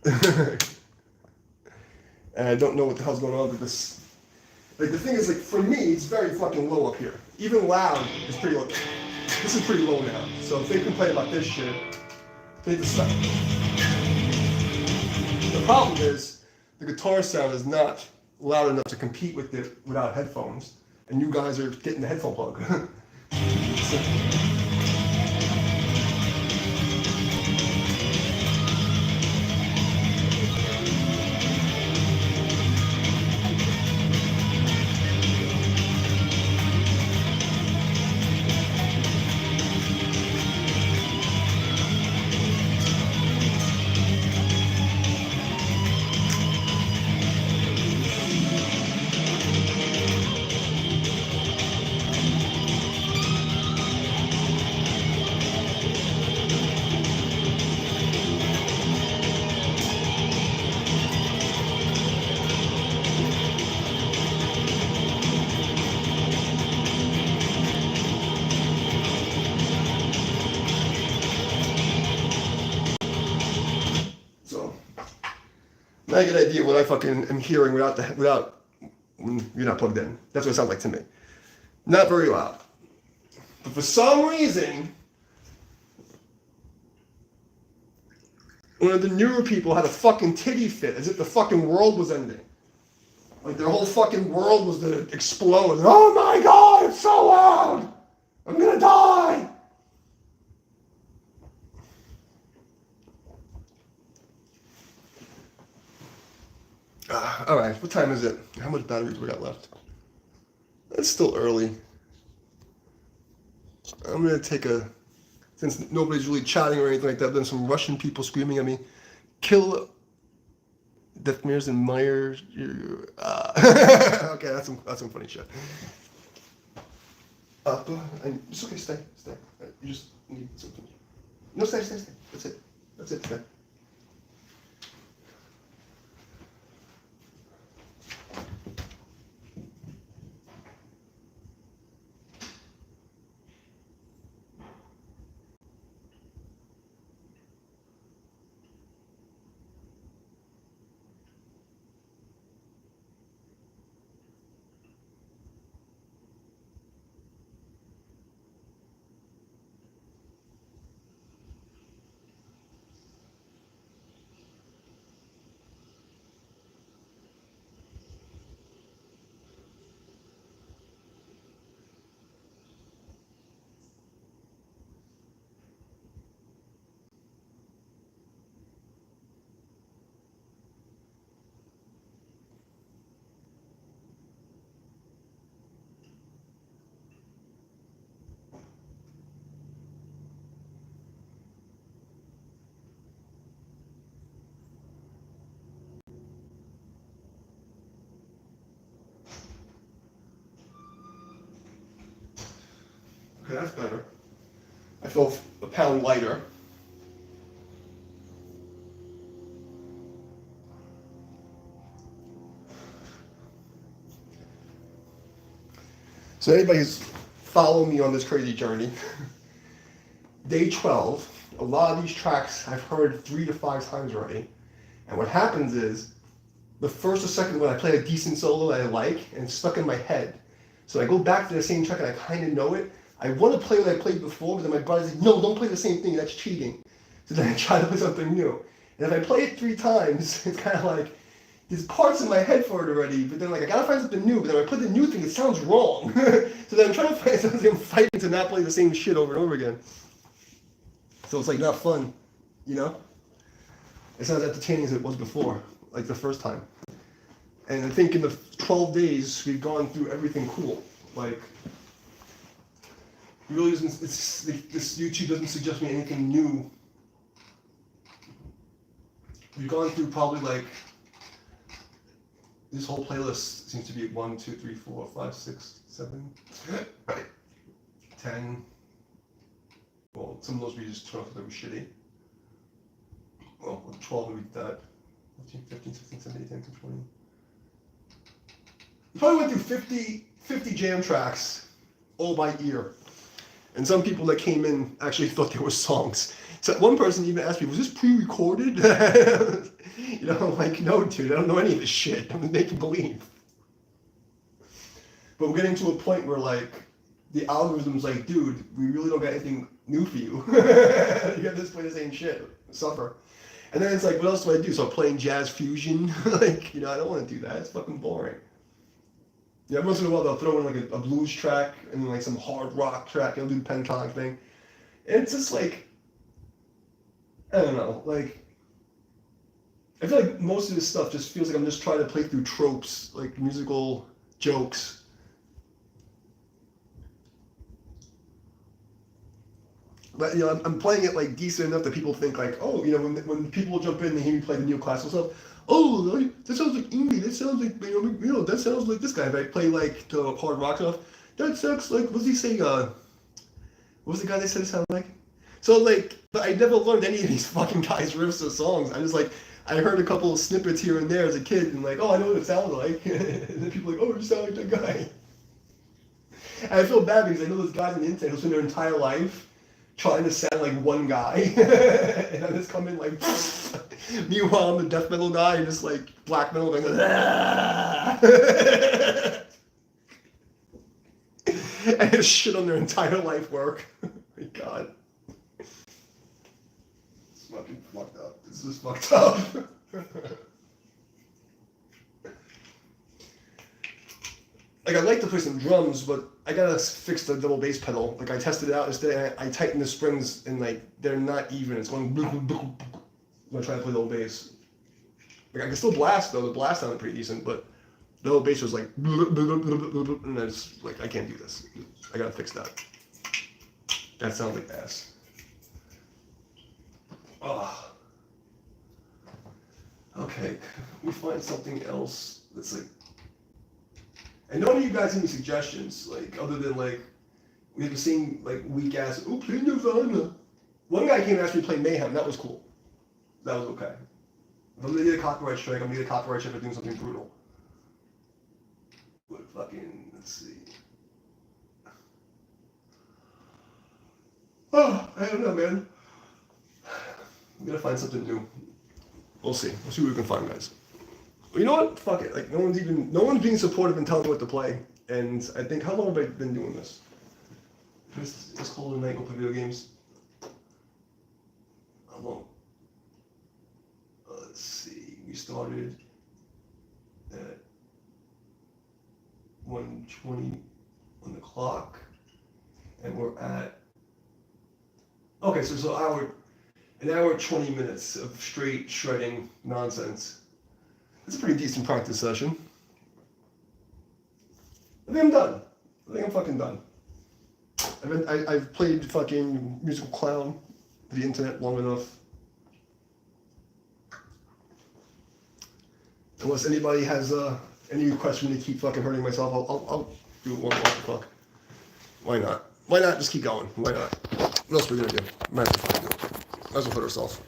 And I don't know what the hell's going on with this. Like, the thing is, like, for me, it's very fucking low up here. Even loud is pretty low. This is pretty low now. So if they complain about this shit, they need to stop. The problem is, the guitar sound is not loud enough to compete with it without headphones. And you guys are getting the headphone plug. So, I get an idea what I fucking am hearing without you're not plugged in. That's what it sounds like to me. Not very loud. But for some reason, one of the newer people had a fucking titty fit as if the fucking world was ending. Like their whole fucking world was gonna explode. Oh my god, it's so loud! I'm gonna die! Alright, what time is it? How much battery do we got left? It's still early. I'm gonna take since nobody's really chatting or anything like that, then some Russian people screaming at me, kill Deathmere's and Myers. Okay, that's some funny shit. It's okay, stay. You just need something. No, stay. That's it, stay. Okay, that's better. I feel a pound lighter. So anybody who's followed me on this crazy journey, day 12, a lot of these tracks I've heard 3 to 5 times already. And what happens is, the first or second when I play a decent solo that I like, and it's stuck in my head. So I go back to the same track and I kind of know it. I want to play what I played before, but then my body's like, no, don't play the same thing, that's cheating. So then I try to play something new. And if I play it 3 times, it's kind of like, there's parts in my head for it already, but then like, I gotta find something new, but then when I play the new thing, it sounds wrong. So then I'm trying to find something, I'm fighting to not play the same shit over and over again. So it's like not fun, you know? It's not as entertaining as it was before, like the first time. And I think in the 12 days, we've gone through everything cool. Like, it really doesn't, this YouTube doesn't suggest me anything new. We've gone through probably like, this whole playlist seems to be 1, 2, 3, 4, 5, 6, 7, right, 10. Well, some of those we just turned off that were shitty. Well, 12 we did that. 14, 15, 16, 17, 18, 19, 20. We probably went through 50 jam tracks, all by ear. And some people that came in actually thought they were songs. So one person even asked me, "Was this pre-recorded?" You know, I'm like, no, dude, I don't know any of this shit. I'm making believe. But we're getting to a point where like the algorithm's like, dude, we really don't got anything new for you. You got this play the same shit. Suffer. And then it's like, what else do I do? So I'm playing jazz fusion. Like, you know, I don't want to do that. It's fucking boring. Yeah, once in a while they'll throw in like a blues track and then like some hard rock track. They'll do the pentatonic thing. And it's just like, I don't know, like, I feel like most of this stuff just feels like I'm just trying to play through tropes, like musical jokes. But, you know, I'm playing it like decent enough that people think like, oh, you know, when people jump in and hear me play the neoclassical stuff, oh, that sounds like indie, that sounds like, you know, that sounds like this guy. If I play like the hard rock stuff, that sounds like, what does he say, what was the guy they said it sounded like? So like, but I never learned any of these fucking guys' riffs or songs. I just like, I heard a couple of snippets here and there as a kid, and like, oh, I know what it sounds like. And then people are like, oh, you sound like that guy. And I feel bad because I know those guys on the internet who spend their entire life trying to sound like one guy, and I just come in like, meanwhile I'm the death metal guy, and just like black metal going, and just shit on their entire life work. Oh my God. Fucking fucked up. This is fucked up. Like, I'd like to play some drums, but I gotta fix the double bass pedal. Like, I tested it out yesterday, I tightened the strings, and like, they're not even. It's going. I'm gonna try to play double bass. Like, I can still blast though. The blast sounded pretty decent, but the double bass was like, and I just like, I can't do this. I gotta fix that. That sounds like ass. Oh. Okay, we find something else that's like. And none of you guys have any suggestions, like other than like we have the same like weak ass. Oh, play Nirvana. One guy came and asked me to play Mayhem. That was cool. That was okay. If I'm gonna get a copyright strike, I'm gonna get a copyright strike for doing something brutal. But fucking, let's see. Oh, I don't know, man. I'm gonna find something new. We'll see. We'll see what we can find, guys. Well, you know what? Fuck it. Like no one's being supportive and telling me what to play. And I think, how long have I been doing this? Just call it a night, go play video games. How long? Let's see. We started at 1:20 on the clock, and we're at. Okay, so an hour 20 minutes of straight shredding nonsense. It's a pretty decent practice session. I think I'm done. I think I'm fucking done. I've played fucking musical clown for the internet long enough. Unless anybody has any requests for me to keep fucking hurting myself, I'll do it one more. Fuck. Why not? Why not just keep going? Why not? What else are we gonna do? Might as well hurt ourselves.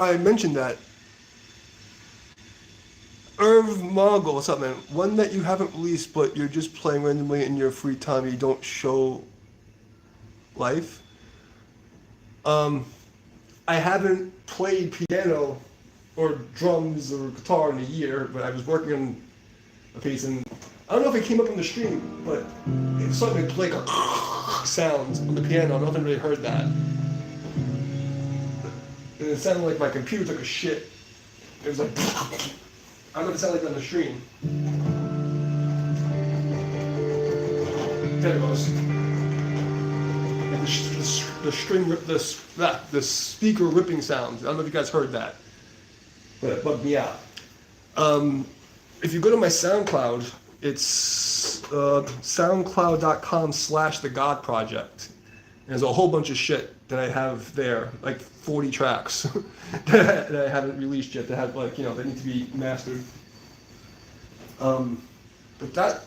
I mentioned that. Irv Mongol or something. One that you haven't released, but you're just playing randomly in your free time. You don't show life. Um, I haven't played piano or drums or guitar in a year, but I was working on a piece, and I don't know if it came up on the stream, but it started to like a sound on the piano. I don't know if anybody heard that. And it sounded like my computer took a shit. It was like, I don't know if it sounded like on the stream. There it goes. And the string rip, the speaker ripping sound. I don't know if you guys heard that, but it bugged me out. If you go to my SoundCloud, it's soundcloud.com/the God Project. There's a whole bunch of shit that I have there, like 40 tracks that I haven't released yet that have like, that need to be mastered. But that,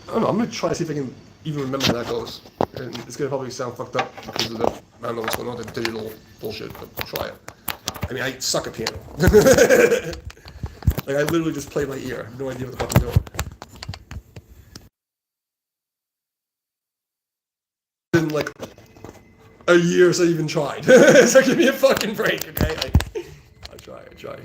I don't know, I'm gonna try to see if I can even remember how that goes. And it's gonna probably sound fucked up because of the, I don't know what's going on with the digital bullshit, but I'll try it. I mean, I suck at piano. Like, I literally just play by ear. I have no idea what the fuck I'm doing. Been like a year since I even tried. So give me a fucking break, okay? Like, I try.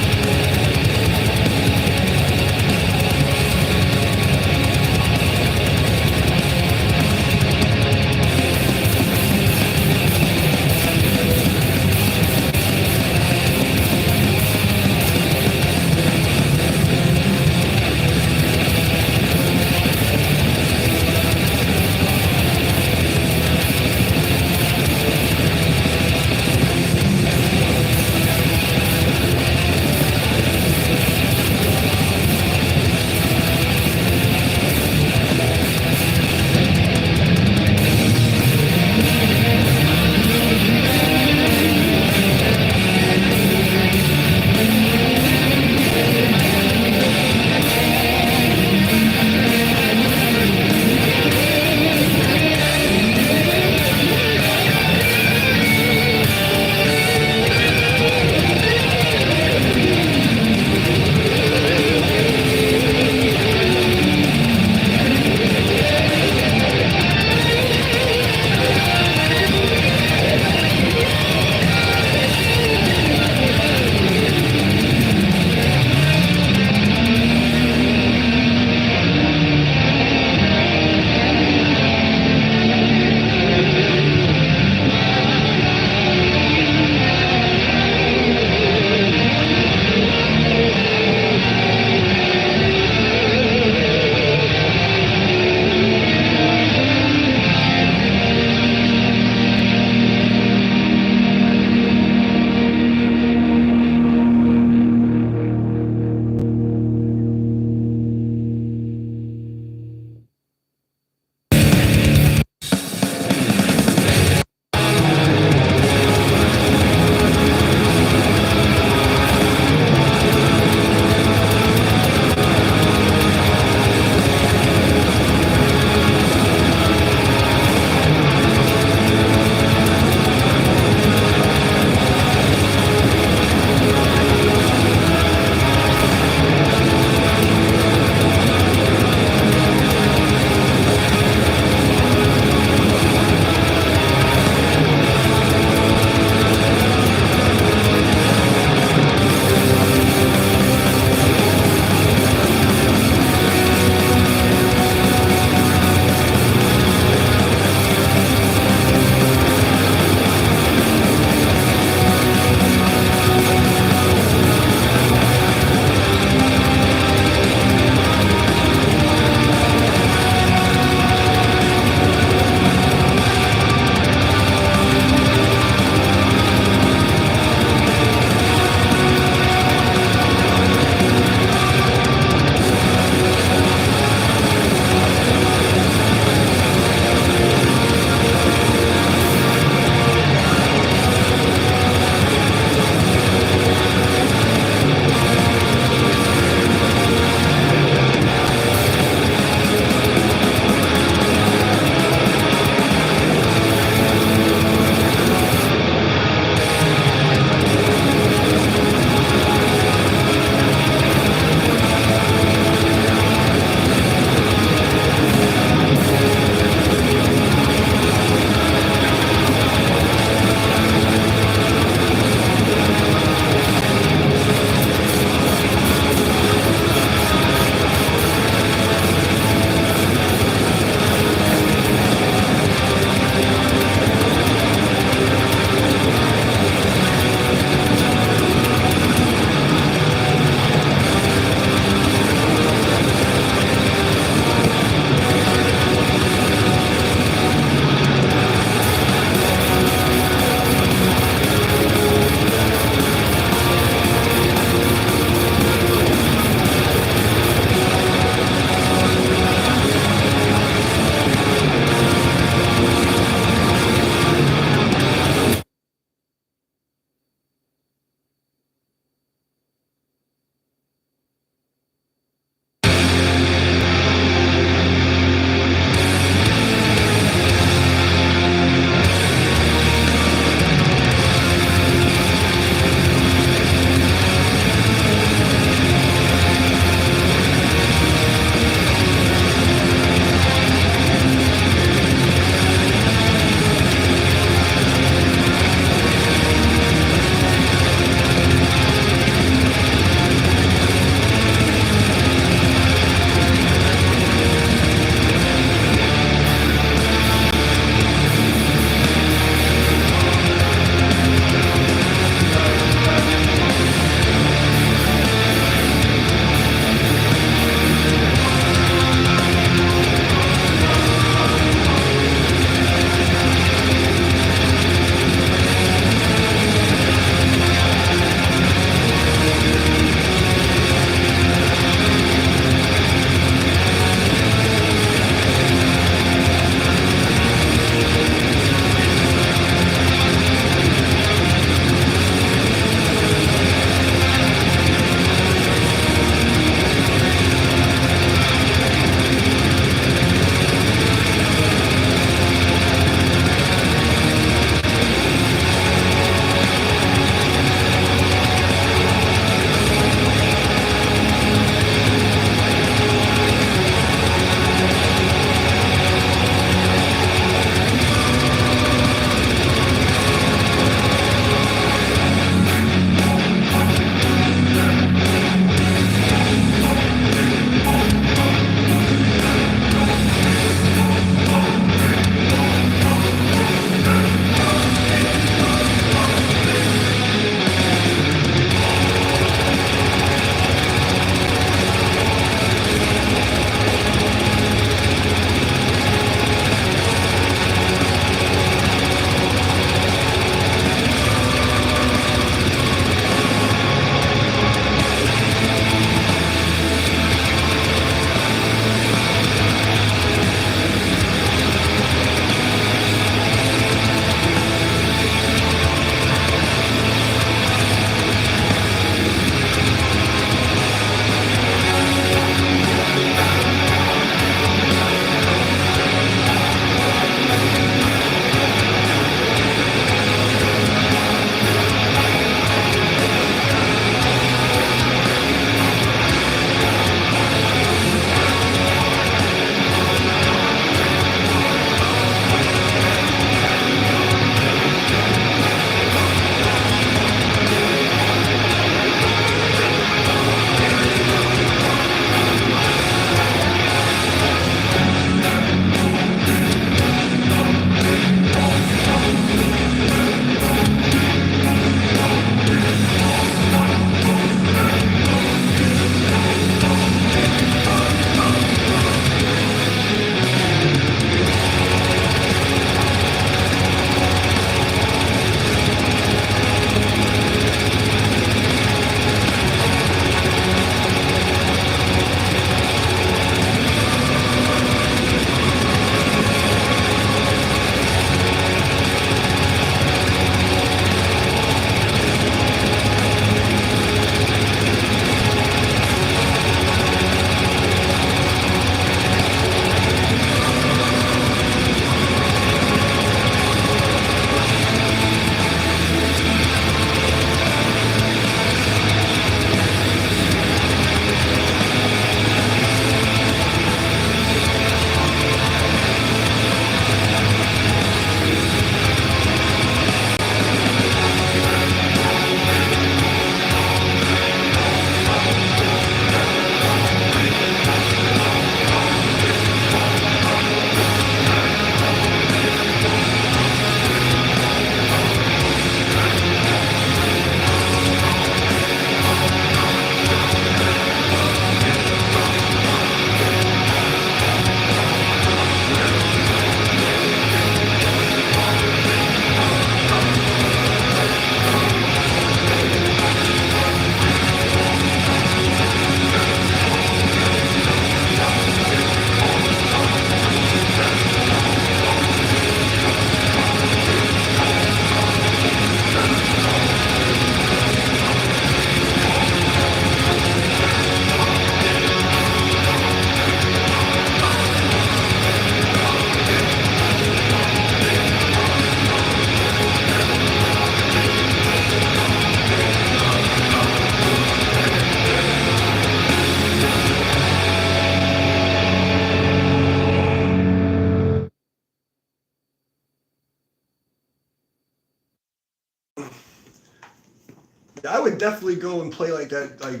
I would definitely go and play like that, like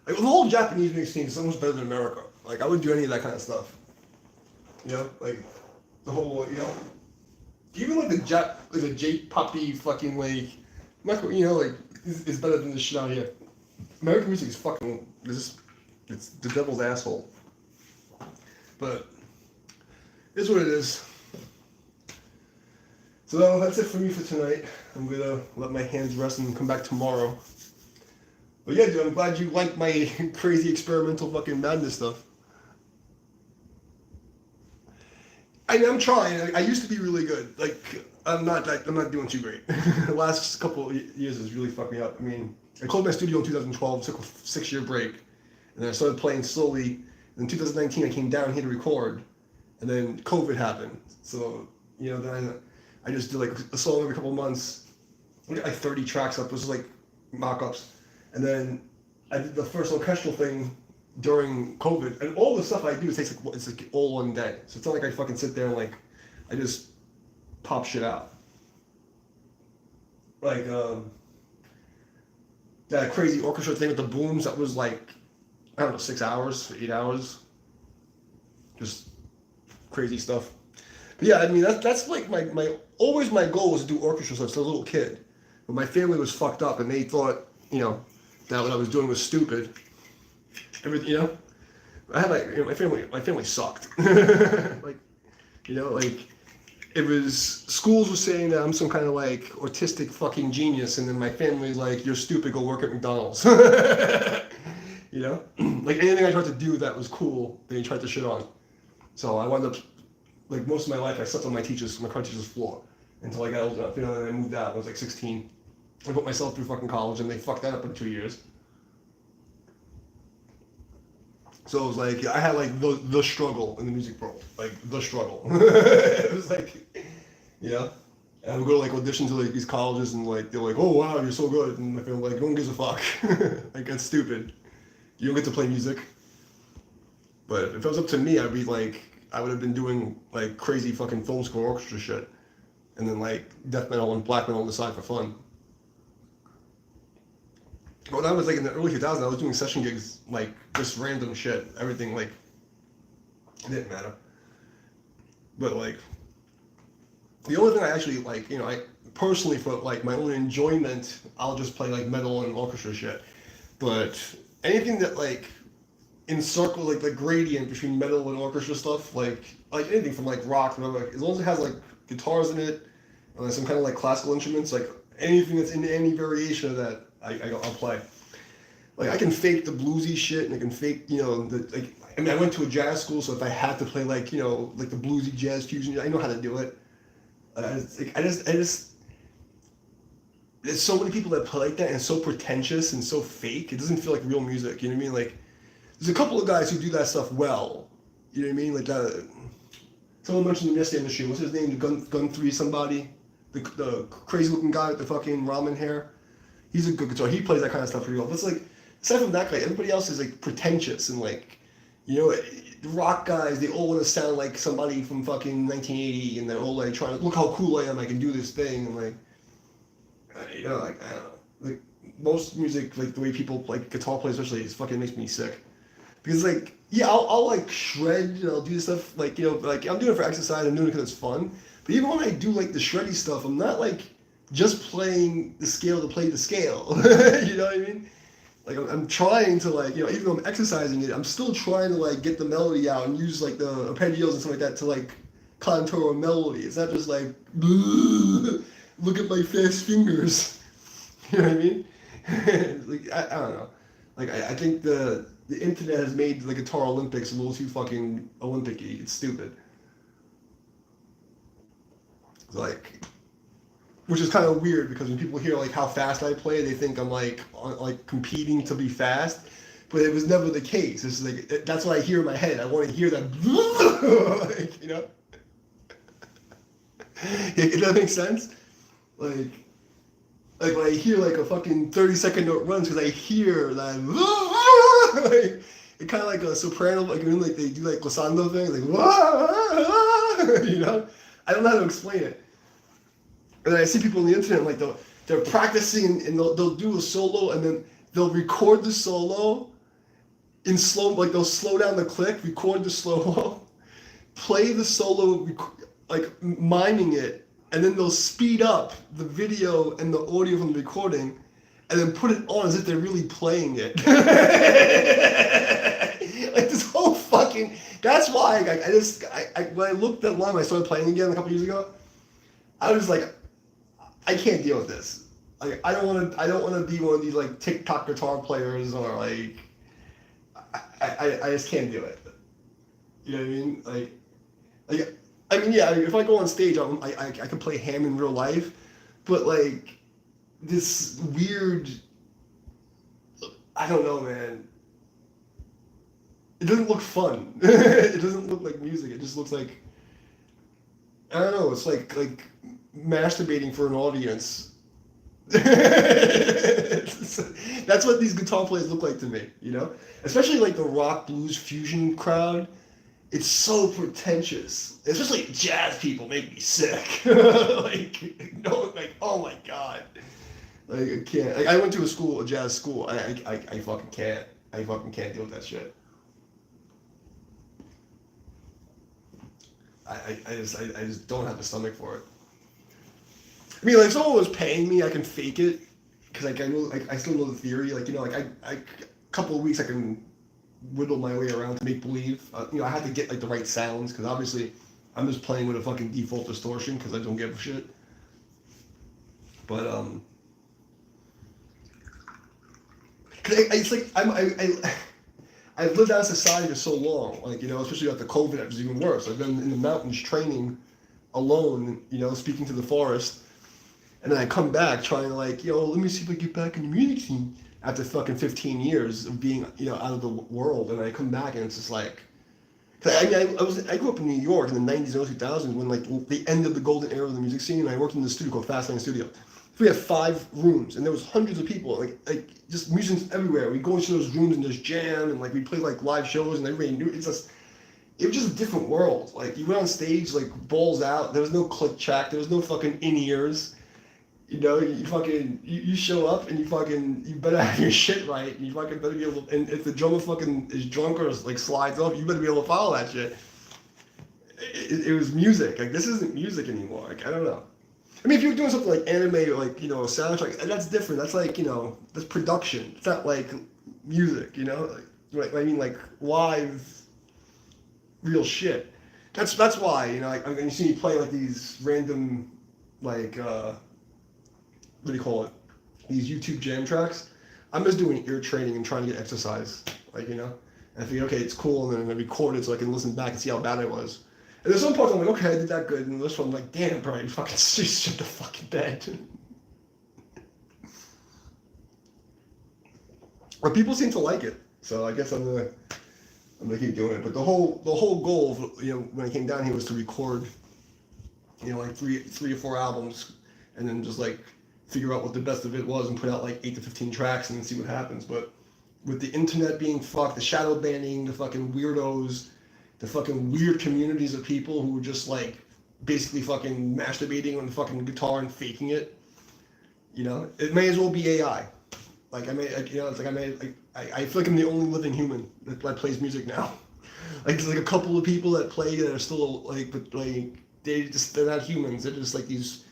the whole Japanese music scene is so much better than America. Like I would do any of that kind of stuff. You know, like the whole, you know, even like the J-poppy fucking like, you know, like is better than the shit out here. American music is fucking, it's the devil's asshole. But it's what it is. So that's it for me for tonight. I'm gonna let my hands rest and come back tomorrow. But yeah, dude, I'm glad you like my crazy experimental fucking madness stuff. I'm trying. I used to be really good. Like I'm not doing too great. The last couple of years has really fucked me up. I mean, I closed my studio in 2012, took a 6-year break, and then I started playing slowly. In 2019, I came down here to record, and then COVID happened. So you know, then I just did like a song every couple of months. I got like 30 tracks up. It was like mock-ups, and then I did the first orchestral thing during COVID, and all the stuff I do takes like it's like all one day. So it's not like I fucking sit there and like I just pop shit out. Like that crazy orchestra thing with the booms that was like I don't know 6 hours, 8 hours, just crazy stuff. But yeah, I mean that's like my always my goal was to do orchestra stuff since I was a little kid, but my family was fucked up and they thought you know that what I was doing was stupid. Everything, you know, I had like you know, my family sucked. Like, you know, like it was schools were saying that I'm some kind of like autistic fucking genius, and then my family's like, you're stupid, go work at McDonald's. You know, like anything I tried to do that was cool, they tried to shit on. So I wound up like most of my life I slept on my car teacher's floor until I got old enough. You know, and I moved out. I was like 16. I put myself through fucking college, and they fucked that up in 2 years. So it was like I had like the struggle in the music world, like the struggle. It was like, you know, and I would go to like audition to like these colleges and like they're like, oh wow, you're so good, and my family like, no one gives a fuck. Like that's stupid. You don't get to play music. But if it was up to me, I'd be like, I would have been doing like crazy fucking film score orchestra shit, and then like death metal and black metal on the side for fun. When I was like in the early 2000s, I was doing session gigs, like just random shit. Everything like it didn't matter. But like the only thing I actually like, you know, I personally for like my own enjoyment, I'll just play like metal and orchestra shit. But anything that like encircle like the gradient between metal and orchestra stuff, like anything from like rock, whatever, like, as long as it has like guitars in it, and like, some kind of like classical instruments, like anything that's in any variation of that. I'll play. Like I can fake the bluesy shit, and I can fake, you know, the like. I mean, I went to a jazz school, so if I had to play like, you know, like the bluesy jazz fusion, I know how to do it. I just. There's so many people that play like that, and it's so pretentious and so fake. It doesn't feel like real music. You know what I mean? Like, there's a couple of guys who do that stuff well. You know what I mean? Like someone mentioned him yesterday in the show. What's his name? The Gun 3 somebody, the crazy looking guy with the fucking ramen hair. He's a good guitar. He plays that kind of stuff pretty well. But it's like, aside from that guy, everybody else is like pretentious and like, you know, the rock guys, they all want to sound like somebody from fucking 1980, and they're all like trying to look how cool I am. I can do this thing, and like, you know, like I don't know, like most music, like the way people like guitar play, especially, it fucking makes me sick. Because like, yeah, I'll like shred, and I'll do stuff like, you know, like I'm doing it for exercise. I'm doing it because it's fun. But even when I do like the shreddy stuff, I'm not like just playing the scale to play the scale. You know what I mean? Like I'm trying to like, you know, even though I'm exercising it, I'm still trying to like get the melody out and use like the arpeggios and stuff like that to like contour a melody. It's not just like look at my fast fingers. You know what I mean? Like I don't know. Like I think the internet has made the Guitar Olympics a little too fucking Olympic-y. It's stupid. Like, which is kind of weird because when people hear like how fast I play, they think I'm like competing to be fast, but it was never the case. It's like that's what I hear in my head. I want to hear that, like, you know. If that makes sense, like when I hear like a fucking 30-second note runs because I hear that, like it kind of like a soprano, like when like they do like glissando thing, like you know. I don't know how to explain it. And then I see people on the internet like they're practicing and they'll do a solo and then they'll record the solo in slow, like they'll slow down the click, record the solo, play the solo, like miming it, and then they'll speed up the video and the audio from the recording, and then put it on as if they're really playing it. Like this whole fucking. That's why when I looked at Lime, I started playing again a couple years ago. I was like, I can't deal with this. Like I don't want to be one of these like TikTok guitar players or like. I just can't do it. You know what I mean? Like I mean, yeah. If I go on stage, I can play ham in real life, but like this weird. I don't know, man. It doesn't look fun. It doesn't look like music. It just looks like. I don't know. It's like masturbating for an audience. That's what these guitar players look like to me, you know? Especially like the rock blues fusion crowd. It's so pretentious. Especially jazz people make me sick. Like, no, like, oh my god. Like, I can't. Like, I went to a jazz school. I fucking can't. I fucking can't deal with that shit. I just don't have the stomach for it. I mean, like, if someone was paying me, I can fake it. Because, like, I know, like, I still know the theory. Like, you know, like, a couple of weeks I can whittle my way around to make believe. You know, I had to get, like, the right sounds. Because, obviously, I'm just playing with a fucking default distortion. Because I don't give a shit. But, Because it's like, I've lived out of society for so long. Like, you know, especially after COVID, it was even worse. I've been in the mountains training alone, you know, speaking to the forest. And then I come back trying to like, yo, let me see if I get back in the music scene after fucking 15 years of being, you know, out of the world. And I come back and it's just like, I mean, I grew up in New York in the 90s and early 2000s when like the end of the golden era of the music scene. And I worked in this studio called Fastlane Studio. We had 5 rooms and there was hundreds of people, like just musicians everywhere. We go into those rooms and just jam and like we play like live shows and everybody knew. It was just a different world. Like you went on stage like balls out. There was no click track. There was no fucking in-ears. You know, you show up and you better have your shit right. And you fucking better be able to, and if the drummer fucking is drunk or like slides off, you better be able to follow that shit. It was music. Like this isn't music anymore. Like I don't know. I mean, if you're doing something like anime or like, you know, a soundtrack, that's different. That's like, you know, that's production. It's not like music, you know? Like I mean, like live, real shit. That's why, you know, like, you see me play like these random, like, what do you call it? These YouTube jam tracks. I'm just doing ear training and trying to get exercise. Like, you know? And I think, okay, it's cool, and then I record it so I can listen back and see how bad it was. And there's some parts I'm like, okay, I did that good. And this one, I'm like, damn, bro, you fucking shit the fucking bed. But people seem to like it, so I guess I'm gonna keep doing it. But the whole goal of, you know, when I came down here was to record, you know, like three or 4 albums, and then just like figure out what the best of it was and put out like 8 to 15 tracks and then see what happens. But with the internet being fucked, the shadow banning, the fucking weirdos, the fucking weird communities of people who were just like basically fucking masturbating on the fucking guitar and faking it. You know, it may as well be AI. Like I feel like I'm the only living human that plays music now. Like there's like a couple of people that play that are still like, but like they're not humans. They're just like these.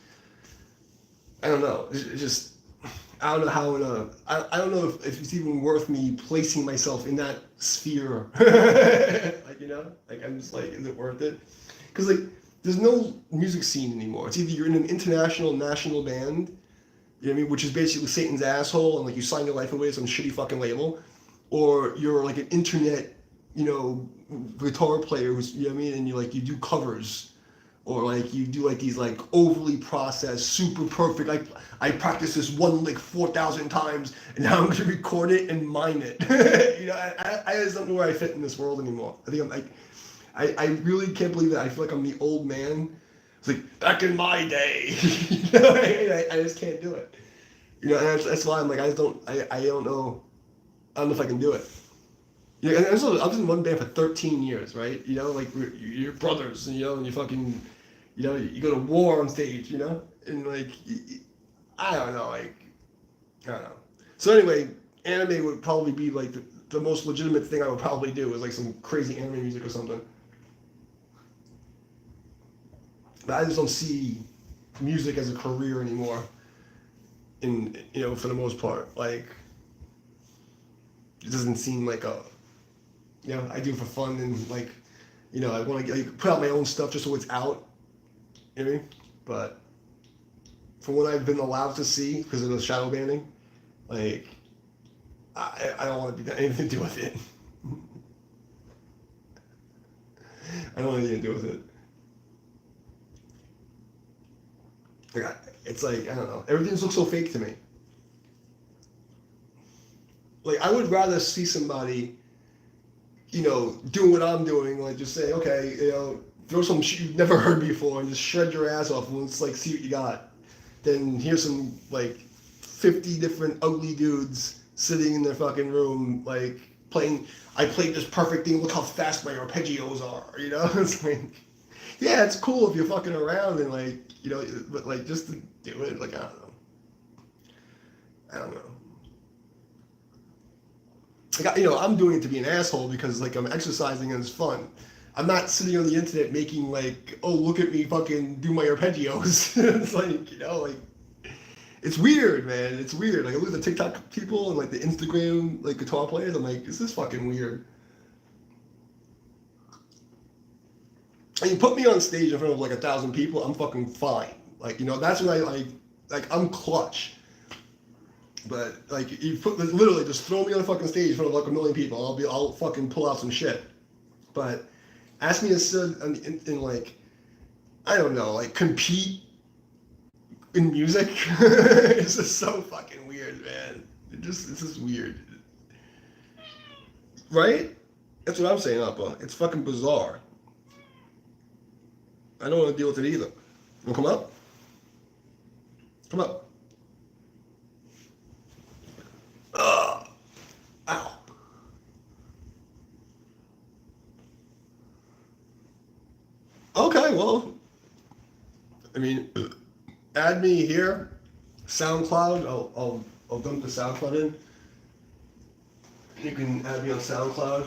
I don't know. It's just I don't know how I don't know if it's even worth me placing myself in that sphere. Like, you know, like I'm just like, is it worth it? Because like there's no music scene anymore. It's either you're in an international, national band, you know what I mean, which is basically Satan's asshole, and like you sign your life away to some shitty fucking label, or you're like an internet, you know, guitar player who's, you know what I mean, and you do covers. Or like you do like these like overly processed, super perfect. Like I practiced this one lick 4,000 times, and now I'm gonna record it and mime it. You know, I just don't know where I fit in this world anymore. I think I'm like, I really can't believe that. I feel like I'm the old man. It's like back in my day. You know, I just can't do it. You know, and that's why I'm like I don't know. I don't know if I can do it. Yeah, and also, I was in one band for 13 years, right? You know, like you're brothers, and you know, and you fucking, you know, you go to war on stage, you know, and like, I don't know, like, I don't know. So anyway, anime would probably be like the most legitimate thing I would probably do is like some crazy anime music or something. But I just don't see music as a career anymore. For the most part, like, it doesn't seem like I do it for fun and like, I want to like, put out my own stuff just so it's out. You know what I mean? But from what I've been allowed to see because of the shadow banning, like, I don't want to be anything to do with it. I don't want anything to do with it. Like, it's like, I don't know. Everything looks so fake to me. Like, I would rather see somebody, doing what I'm doing, like just say, okay, throw some shit you've never heard before and just shred your ass off and let's like see what you got. Then here's some like 50 different ugly dudes sitting in their fucking room, like playing. I played this perfect thing. Look how fast my arpeggios are. It's like, yeah, it's cool if you're fucking around and like, but like just to do it, like I don't know. Like, I'm doing it to be an asshole because like I'm exercising and it's fun. I'm not sitting on the internet making like, oh look at me fucking do my arpeggios. It's like, like it's weird, man. It's weird. Like I look at the TikTok people and like the Instagram like guitar players. I'm like, this is fucking weird. And you put me on stage in front of like 1,000 people, I'm fucking fine. Like that's when I like I'm clutch. But like you put literally just throw me on a fucking stage in front of like 1 million people, I'll fucking pull out some shit. But ask me to sit in like, I don't know, like compete in music. It's just so fucking weird, man. It's just weird, right? That's what I'm saying, Appa. It's fucking bizarre. I don't want to deal with it either. You wanna come up? Come up. Ugh. Ow. Okay, well, I mean, add me here, SoundCloud. I'll dump the SoundCloud in. You can add me on SoundCloud.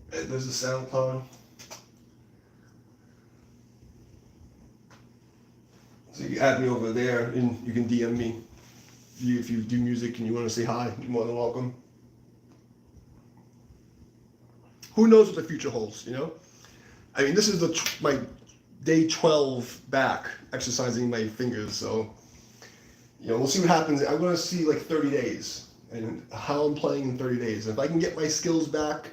There's a SoundCloud. So you can add me over there and you can DM me. If you do music and you want to say hi, you're more than welcome. Who knows what the future holds, I mean, this is my day 12 back exercising my fingers, so, we'll see what happens. I'm going to see like 30 days and how I'm playing in 30 days. If I can get my skills back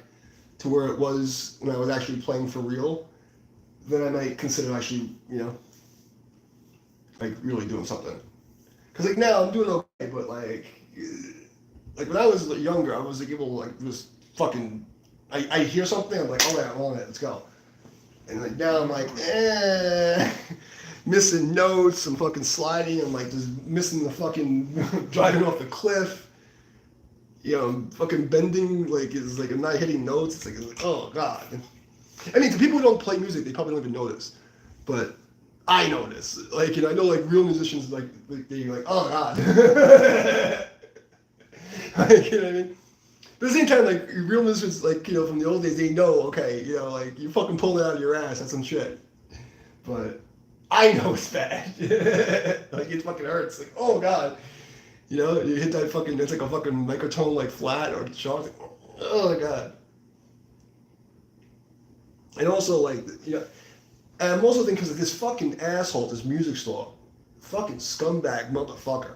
to where it was when I was actually playing for real, then I might consider actually, like really doing something. Because like now I'm doing okay, but like when I was younger, I was like able to like just fucking, I hear something, I'm like, all right, I'm on it, let's go. And like now I'm like, missing notes, I'm fucking sliding, I'm like just missing the fucking driving off the cliff. Fucking bending, like, it's like I'm not hitting notes. It's like, oh, God. I mean, to people who don't play music, they probably don't even know this. But I know this. Like, I know, like, real musicians, like they're like, oh, God. Like, you know what I mean? But at the same time, like, real musicians, like, from the old days, they know, okay, like, you fucking pulling it out of your ass, that's some shit. But I know it's bad. Like, it fucking hurts. Like, oh, God. You hit that fucking, it's like a fucking microtone like flat or sharp. Like, oh my God. And also like, and I'm also thinking because of this fucking asshole at this music store. Fucking scumbag motherfucker.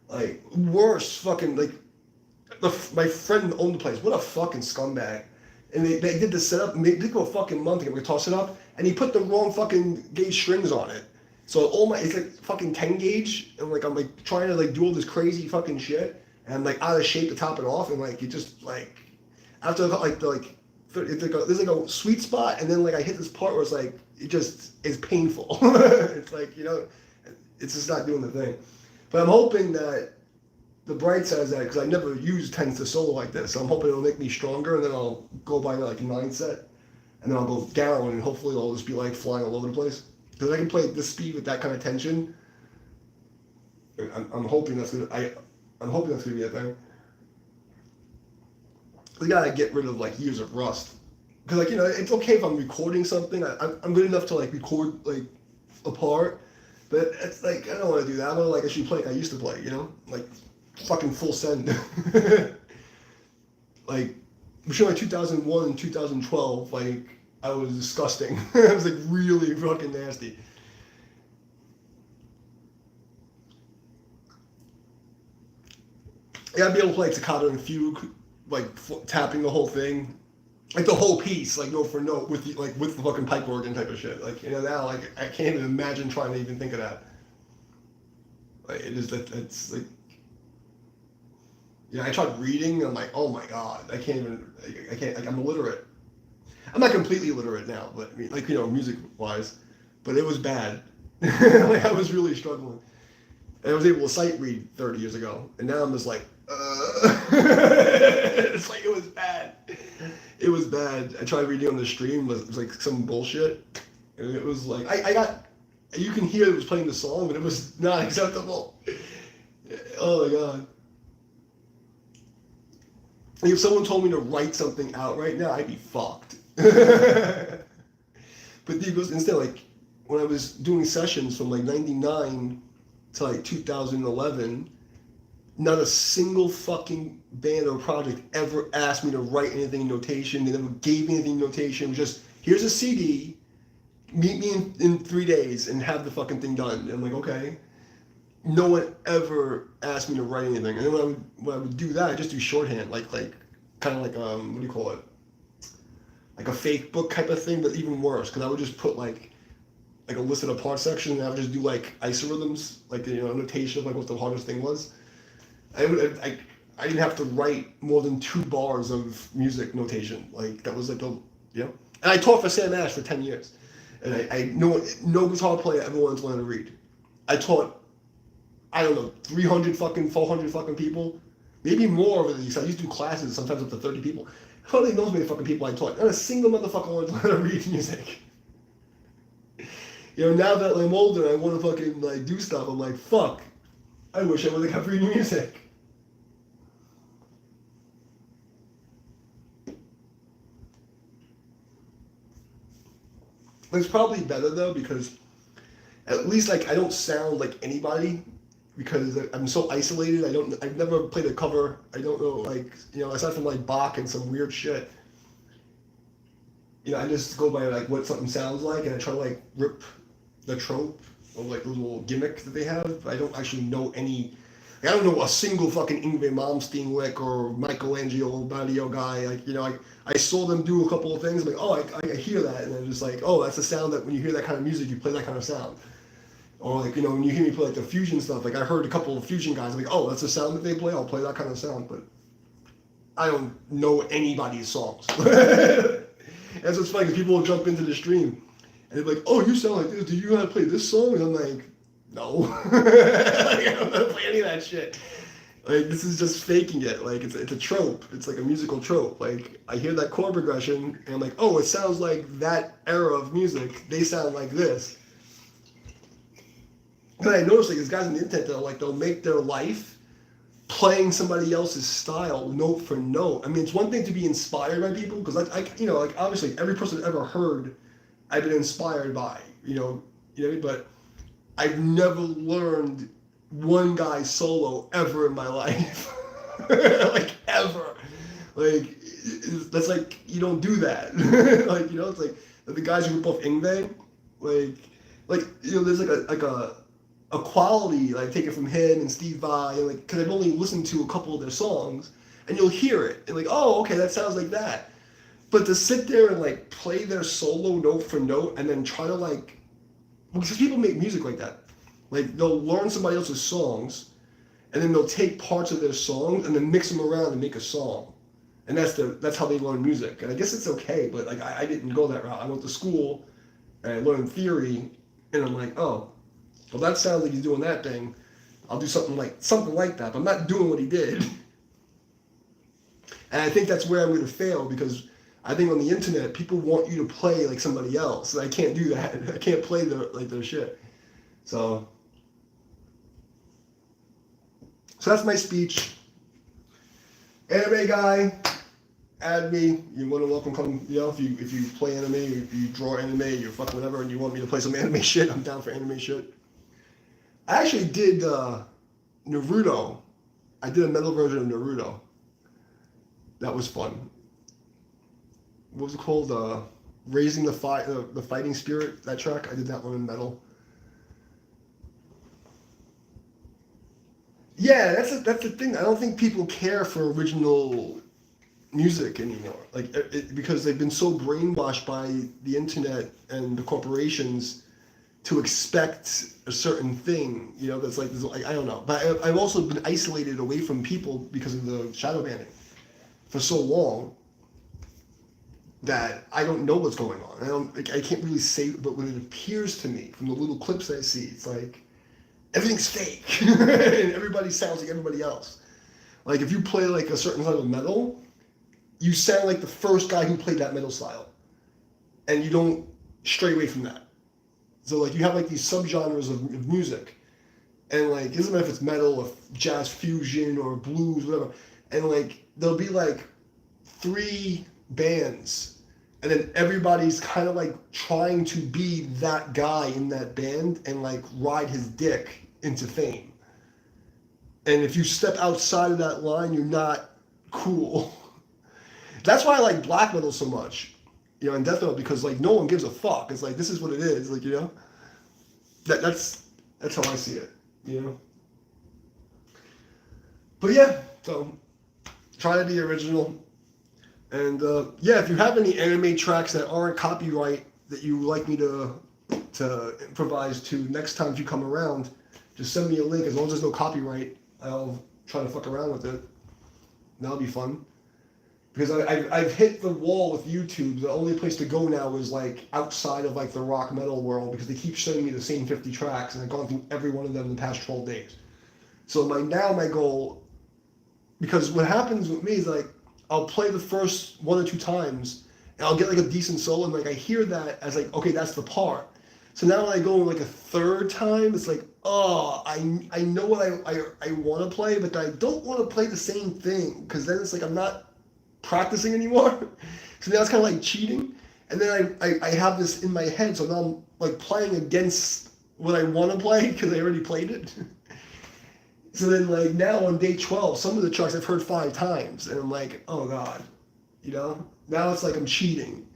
Like, worse fucking, like, my friend owned the place. What a fucking scumbag. And they did the setup, they go a fucking month ago, we toss it up, and he put the wrong fucking gauge strings on it. So it's like fucking 10 gauge, and like I'm like trying to like do all this crazy fucking shit, and I'm like out of shape to top it off, and like it just like after like there's like a sweet spot, and then like I hit this part where it's like it just is painful. It's like it's just not doing the thing. But I'm hoping that the bright side is that because I never used tens to solo like this, so I'm hoping it'll make me stronger, and then I'll go by like a 9 set, and then I'll go down, and hopefully I'll just be like flying all over the place. Because I can play at this speed with that kind of tension. I'm hoping that's gonna I'm hoping that's gonna be a thing. We gotta get rid of like years of rust. Because like it's okay if I'm recording something. I'm good enough to like record like a part, but it's like I don't want to do that. I want to like actually play like I used to play. Like fucking full send. Like between like 2001 and 2012, like I was disgusting. I was like really fucking nasty. I gotta be able to play staccato and fugue, like tapping the whole thing, like the whole piece, like note for note with the fucking pipe organ type of shit. Like now, like I can't even imagine trying to even think of that. Like it is that it's like, I tried reading. And I'm like, oh my god, I can't even. I can't. Like I'm illiterate. I'm not completely illiterate now, but I mean, like music wise, but it was bad. Like I was really struggling. And I was able to sight read 30 years ago, and now I'm just like, it's like it was bad. It was bad. I tried reading on the stream, it was like some bullshit, and it was like I got. You can hear it was playing the song, but it was not acceptable. Oh my god. Like if someone told me to write something out right now, I'd be fucked. But it goes instead, like when I was doing sessions from like '99 to like 2011, not a single fucking band or project ever asked me to write anything in notation. They never gave me anything in notation. It was just, here's a CD, meet me in 3 days and have the fucking thing done. And I'm like, okay. No one ever asked me to write anything. And then when I would do that, I just do shorthand, like kind of like, what do you call it? Like a fake book type of thing, but even worse, because I would just put like a listed apart section, and I would just do like isorhythms, like notation of like what the hardest thing was. I didn't have to write more than 2 bars of music notation. Like that was like And I taught for Sam Ash for 10 years, and I no guitar player ever wanted to learn to read. I taught, I don't know, 300 fucking 400 fucking people, maybe more over these. I used to do classes sometimes up to 30 people. How many knows many fucking people I taught? Not a single motherfucker wanted to learn to read music. Now that I'm older, I want to fucking like do stuff. I'm like, fuck. I wish I would have kept reading music. It's probably better though because at least like I don't sound like anybody because I'm so isolated. I've never played a cover. I don't know like aside from like Bach and some weird shit. I just go by like what something sounds like, and I try to like rip the trope or like the little gimmick that they have. I don't actually know any. I don't know a single fucking Yngwie Malmsteen lick or Michelangelo Badio guy. Like I saw them do a couple of things. I'm like, oh, I hear that, and I'm just like, oh, that's the sound that when you hear that kind of music, you play that kind of sound. Or like when you hear me play like the fusion stuff, like I heard a couple of fusion guys. I'm like, oh, that's the sound that they play. I'll play that kind of sound, but I don't know anybody's songs. That's what's funny, because people will jump into the stream and they're like, oh, you sound like this. Do you know how to play this song? And I'm like, no. Like, I don't know how to play any of that shit. Like, this is just faking it. Like, it's a trope. It's like a musical trope. Like, I hear that chord progression and I'm like, oh, it sounds like that era of music. They sound like this. But I noticed like, there's guys on the internet that they'll make their life playing somebody else's style note for note. I mean, it's one thing to be inspired by people because like obviously every person I've ever heard, I've been inspired by. But I've never learned one guy's solo ever in my life, like ever. Like that's like you don't do that. It's like the guys who rip off Yngwie, there's like a quality like taken from him and Steve Vai, and because I've only listened to a couple of their songs, and you'll hear it and like, oh, okay, that sounds like that. But to sit there and like play their solo note for note and then try to because people make music like that, like they'll learn somebody else's songs, and then they'll take parts of their songs and then mix them around and make a song, and that's how they learn music. And I guess it's okay, but like I didn't go that route. I went to school and I learned theory, and I'm like, oh. Well, that sounds like he's doing that thing, I'll do something like that, but I'm not doing what he did. And I think that's where I'm going to fail, because I think on the internet people want you to play like somebody else, and I can't do that. I can't play their shit. So that's my speech. Anime guy, add me. You're more than welcome. Come, if you play anime, if you draw anime, you're fucking whatever, and you want me to play some anime shit, I'm down for anime shit. I actually did Naruto. I did a metal version of Naruto. That was fun. What was it called? Raising the Fighting Spirit. That track. I did that one in metal. Yeah, that's the thing. I don't think people care for original music anymore. Like, because they've been so brainwashed by the internet and the corporations to expect a certain thing. That's like I don't know. But I've also been isolated away from people because of the shadow banning for so long that I don't know what's going on. I can't really say, but when it appears to me from the little clips I see, it's like everything's fake, and everybody sounds like everybody else. Like if you play like a certain type of metal, you sound like the first guy who played that metal style, and you don't stray away from that. So like you have like these subgenres of music, and like it doesn't matter if it's metal or jazz fusion or blues, whatever, and like there'll be like 3 bands, and then everybody's kind of like trying to be that guy in that band and like ride his dick into fame. And if you step outside of that line, you're not cool. That's why I like black metal so much, and death metal, because like no one gives a fuck. It's like this is what it is, like that's how I see it, But yeah, so try to be original. And if you have any anime tracks that aren't copyright that you would like me to improvise to next time if you come around, just send me a link. As long as there's no copyright, I'll try to fuck around with it. That'll be fun. Because I've hit the wall with YouTube. The only place to go now is like outside of like the rock metal world, because they keep showing me the same 50 tracks, and I've gone through every one of them in the past 12 days. So my goal, because what happens with me is like I'll play the first 1 or 2 times, and I'll get like a decent solo, and like I hear that as like, okay, that's the part. So now when I go like a 3rd time, it's like, oh, I know what I want to play, but I don't want to play the same thing, because then it's like I'm not practicing anymore. So now it's kind of like cheating. And then I have this in my head, so now I'm like playing against what I want to play because I already played it. So then like now on day 12, some of the tracks I've heard 5 times, and I'm like, oh God, now it's like I'm cheating,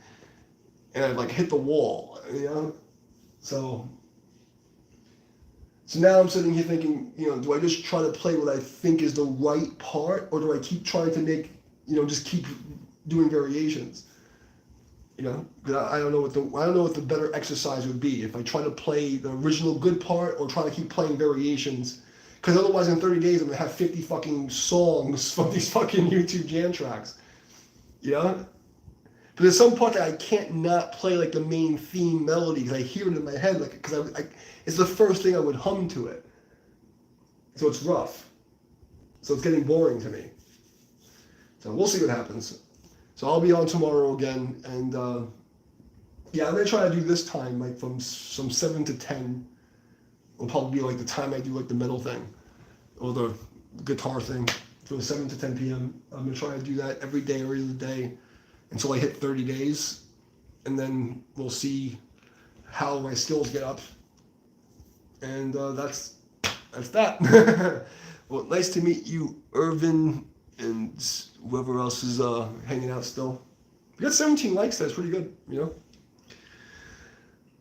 and I've like hit the wall, So now I'm sitting here thinking, do I just try to play what I think is the right part, or do I keep trying to make, just keep doing variations? Because I don't know what the better exercise would be, if I try to play the original good part or try to keep playing variations. Because otherwise in 30 days I'm going to have 50 fucking songs from these fucking YouTube jam tracks. But there's some part that I can't not play like the main theme melody, because I hear it in my head, like, because it's the first thing I would hum to it. So it's rough. So it's getting boring to me. So we'll see what happens. So I'll be on tomorrow again, and I'm going to try to do this time like from 7 to 10. Will probably be like the time I do like the metal thing or the guitar thing, from 7 to 10 p.m. I'm going to try to do that every day, every other day, until I hit 30 days, and then we'll see how my skills get up. And that's that. Well, nice to meet you, Irvin, and whoever else is hanging out still. We got 17 likes. That's pretty good,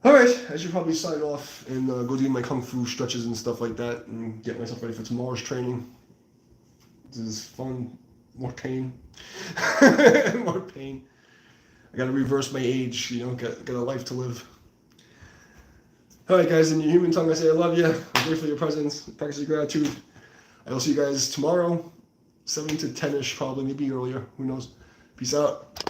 All right, I should probably sign off and go do my kung fu stretches and stuff like that, and get myself ready for tomorrow's training. This is fun. More pain. More pain. I gotta reverse my age, got a life to live. Alright guys, in your human tongue I say I love you. I'm grateful for your presence. Practice your gratitude. I will see you guys tomorrow, 7 to 10ish probably, maybe earlier. Who knows? Peace out.